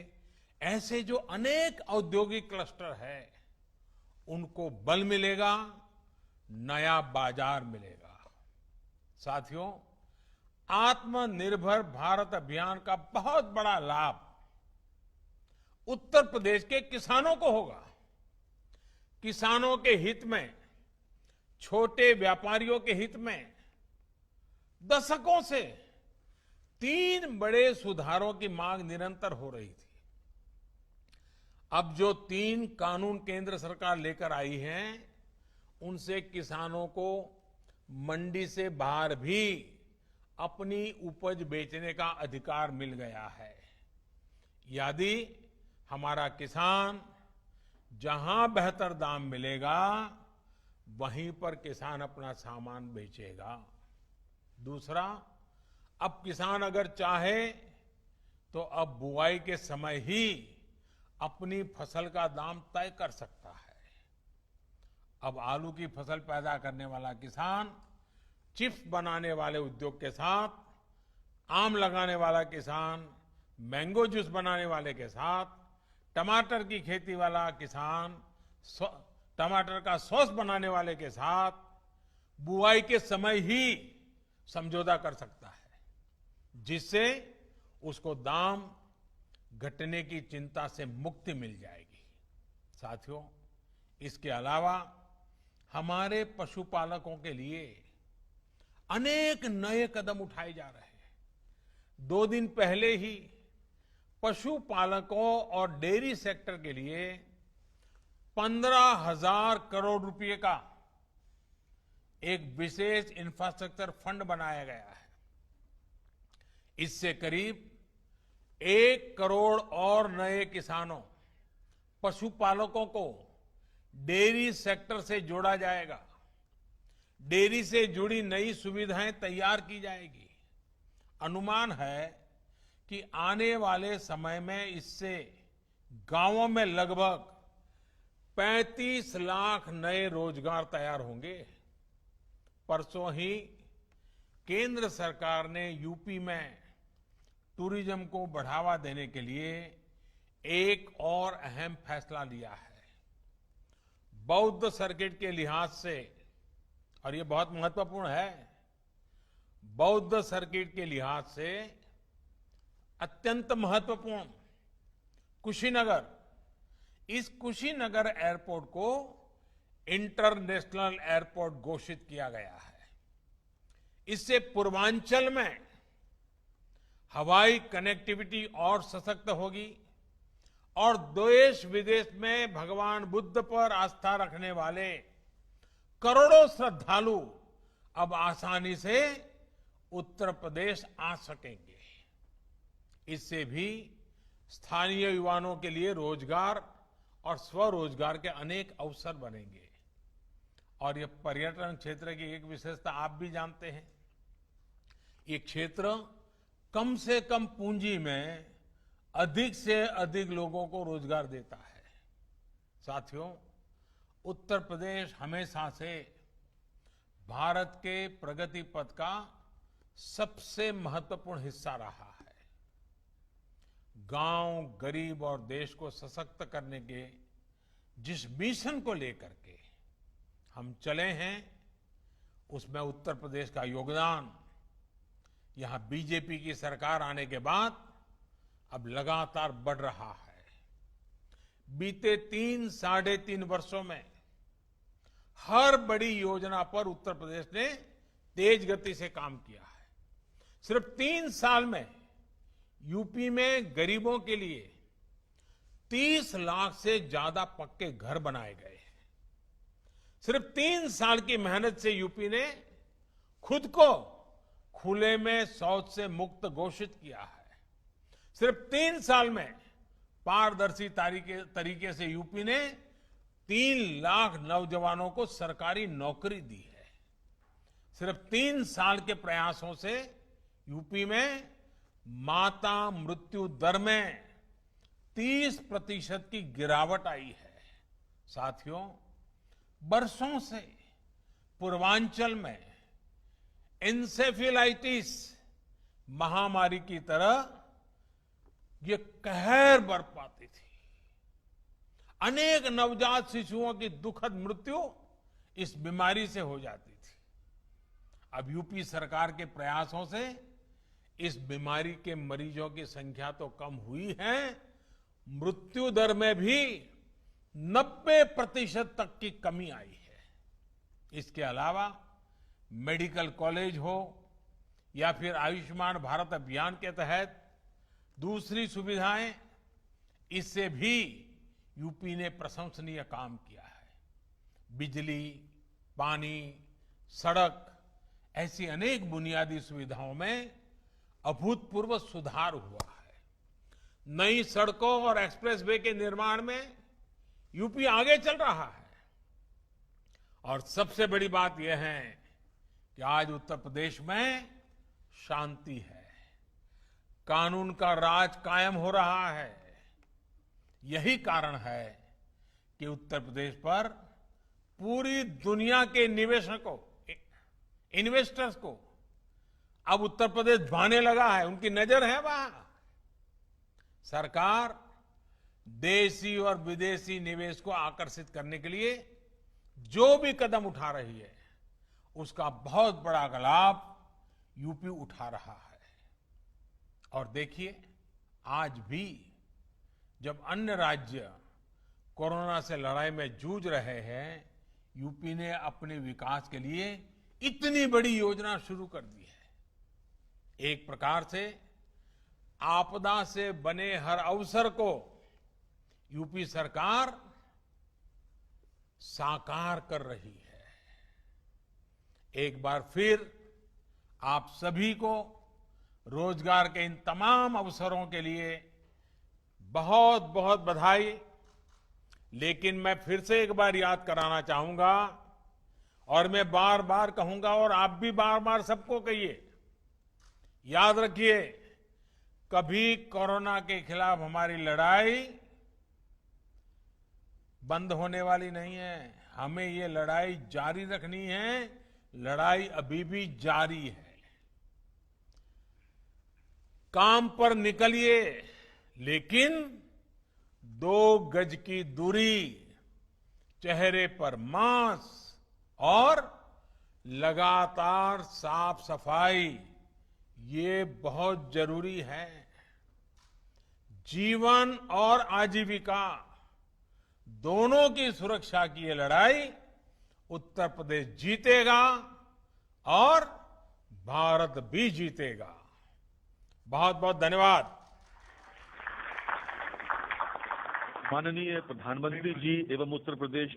ऐसे जो अनेक औद्योगिक क्लस्टर है उनको बल मिलेगा, नया बाजार मिलेगा। साथियों, आत्मनिर्भर भारत अभियान का बहुत बड़ा लाभ उत्तर प्रदेश के किसानों को होगा। किसानों के हित में, छोटे व्यापारियों के हित में दशकों से 3 बड़े सुधारों की मांग निरंतर हो रही थी। अब जो 3 कानून केंद्र सरकार लेकर आई है, उनसे किसानों को मंडी से बाहर भी अपनी उपज बेचने का अधिकार मिल गया है। यदि हमारा किसान जहां बेहतर दाम मिलेगा, वहीं पर किसान अपना सामान बेचेगा। दूसरा, अब किसान अगर चाहे तो अब बुआई के समय ही अपनी फसल का दाम तय कर सकता है। अब आलू की फसल पैदा करने वाला किसान चिप्स बनाने वाले उद्योग के साथ, आम लगाने वाला किसान मैंगो जूस बनाने वाले के साथ, टमाटर की खेती वाला किसान टमाटर का सॉस बनाने वाले के साथ बुआई के समय ही समझौता कर सकता है, जिससे उसको दाम घटने की चिंता से मुक्ति मिल जाएगी। साथियों, इसके अलावा हमारे पशुपालकों के लिए अनेक नए कदम उठाए जा रहे हैं। 2 दिन पहले ही पशुपालकों और डेयरी सेक्टर के लिए 15,000 करोड़ रुपए का एक विशेष इंफ्रास्ट्रक्चर फंड बनाया गया है। इससे करीब 1 करोड़ और नए किसानों, पशुपालकों को डेयरी सेक्टर से जोड़ा जाएगा। डेयरी से जुड़ी नई सुविधाएं तैयार की जाएगी। अनुमान है कि आने वाले समय में इससे गांवों में लगभग 35 लाख नए रोजगार तैयार होंगे। परसों ही केंद्र सरकार ने यूपी में टूरिज्म को बढ़ावा देने के लिए एक और अहम फैसला लिया है। बौद्ध सर्किट के लिहाज से, और ये बहुत महत्वपूर्ण है, बौद्ध सर्किट के लिहाज से अत्यंत महत्वपूर्ण कुशीनगर, इस कुशीनगर एयरपोर्ट को इंटरनेशनल एयरपोर्ट घोषित किया गया है। इससे पूर्वांचल में हवाई कनेक्टिविटी और सशक्त होगी और देश विदेश में भगवान बुद्ध पर आस्था रखने वाले करोड़ों श्रद्धालु अब आसानी से उत्तर प्रदेश आ सकेंगे। इससे भी स्थानीय युवाओं के लिए रोजगार और स्वरोजगार के अनेक अवसर बनेंगे। और ये पर्यटन क्षेत्र की एक विशेषता आप भी जानते हैं, ये क्षेत्र कम से कम पूंजी में अधिक से अधिक लोगों को रोजगार देता है। साथियों, उत्तर प्रदेश हमेशा से भारत के प्रगति पथ का सबसे महत्वपूर्ण हिस्सा रहा है। गांव, गरीब और देश को सशक्त करने के जिस मिशन को लेकर के हम चले हैं, उसमें उत्तर प्रदेश का योगदान यहां बीजेपी की सरकार आने के बाद अब लगातार बढ़ रहा है। बीते 3-3.5 वर्षों में हर बड़ी योजना पर उत्तर प्रदेश ने तेज गति से काम किया है। सिर्फ 3 साल में यूपी में गरीबों के लिए 30 लाख से ज्यादा पक्के घर बनाए गए हैं। सिर्फ 3 साल की मेहनत से यूपी ने खुद को खुले में शौच से मुक्त घोषित किया है। सिर्फ 3 साल में पारदर्शी तरीके से यूपी ने 3 लाख नौजवानों को सरकारी नौकरी दी है। सिर्फ 3 साल के प्रयासों से यूपी में माता मृत्यु दर में 30% की गिरावट आई है। साथियों, बरसों से पूर्वांचल में एन्सेफेलाइटिस महामारी की तरह ये कहर बरपाती थी। अनेक नवजात शिशुओं की दुखद मृत्यु इस बीमारी से हो जाती थी। अब यूपी सरकार के प्रयासों से इस बीमारी के मरीजों की संख्या तो कम हुई है, मृत्यु दर में भी 90% तक की कमी आई है। इसके अलावा मेडिकल कॉलेज हो या फिर आयुष्मान भारत अभियान के तहत दूसरी सुविधाएं, इससे भी यूपी ने प्रशंसनीय काम किया है। बिजली, पानी, सड़क ऐसी अनेक बुनियादी सुविधाओं में अभूतपूर्व सुधार हुआ है। नई सड़कों और एक्सप्रेसवे के निर्माण में यूपी आगे चल रहा है। और सबसे बड़ी बात यह है कि आज उत्तर प्रदेश में शांति है, कानून का राज कायम हो रहा है। यही कारण है कि उत्तर प्रदेश पर पूरी दुनिया के निवेशकों, इन्वेस्टर्स को अब उत्तर प्रदेश भाने लगा है, उनकी नजर है वहां। सरकार देशी और विदेशी निवेश को आकर्षित करने के लिए जो भी कदम उठा रही है, उसका बहुत बड़ा लाभ यूपी उठा रहा है। और देखिए, आज भी जब अन्य राज्य कोरोना से लड़ाई में जूझ रहे हैं, यूपी ने अपने विकास के लिए इतनी बड़ी योजना शुरू कर दी है। एक प्रकार से आपदा से बने हर अवसर को यूपी सरकार साकार कर रही है। एक बार फिर आप सभी को रोजगार के इन तमाम अवसरों के लिए बहुत बहुत बधाई। लेकिन मैं फिर से एक बार याद कराना चाहूंगा, और मैं बार बार कहूंगा, और आप भी बार बार सबको कहिए, याद रखिए, कभी कोरोना के खिलाफ हमारी लड़ाई बंद होने वाली नहीं है। हमें ये लड़ाई जारी रखनी है। लड़ाई अभी भी जारी है। काम पर निकलिए, लेकिन 2 गज की दूरी, चेहरे पर मास्क और लगातार साफ सफाई, ये बहुत जरूरी है। जीवन और आजीविका दोनों की सुरक्षा की ये लड़ाई उत्तर प्रदेश जीतेगा और भारत भी जीतेगा। बहुत बहुत धन्यवाद। माननीय प्रधानमंत्री जी एवं उत्तर प्रदेश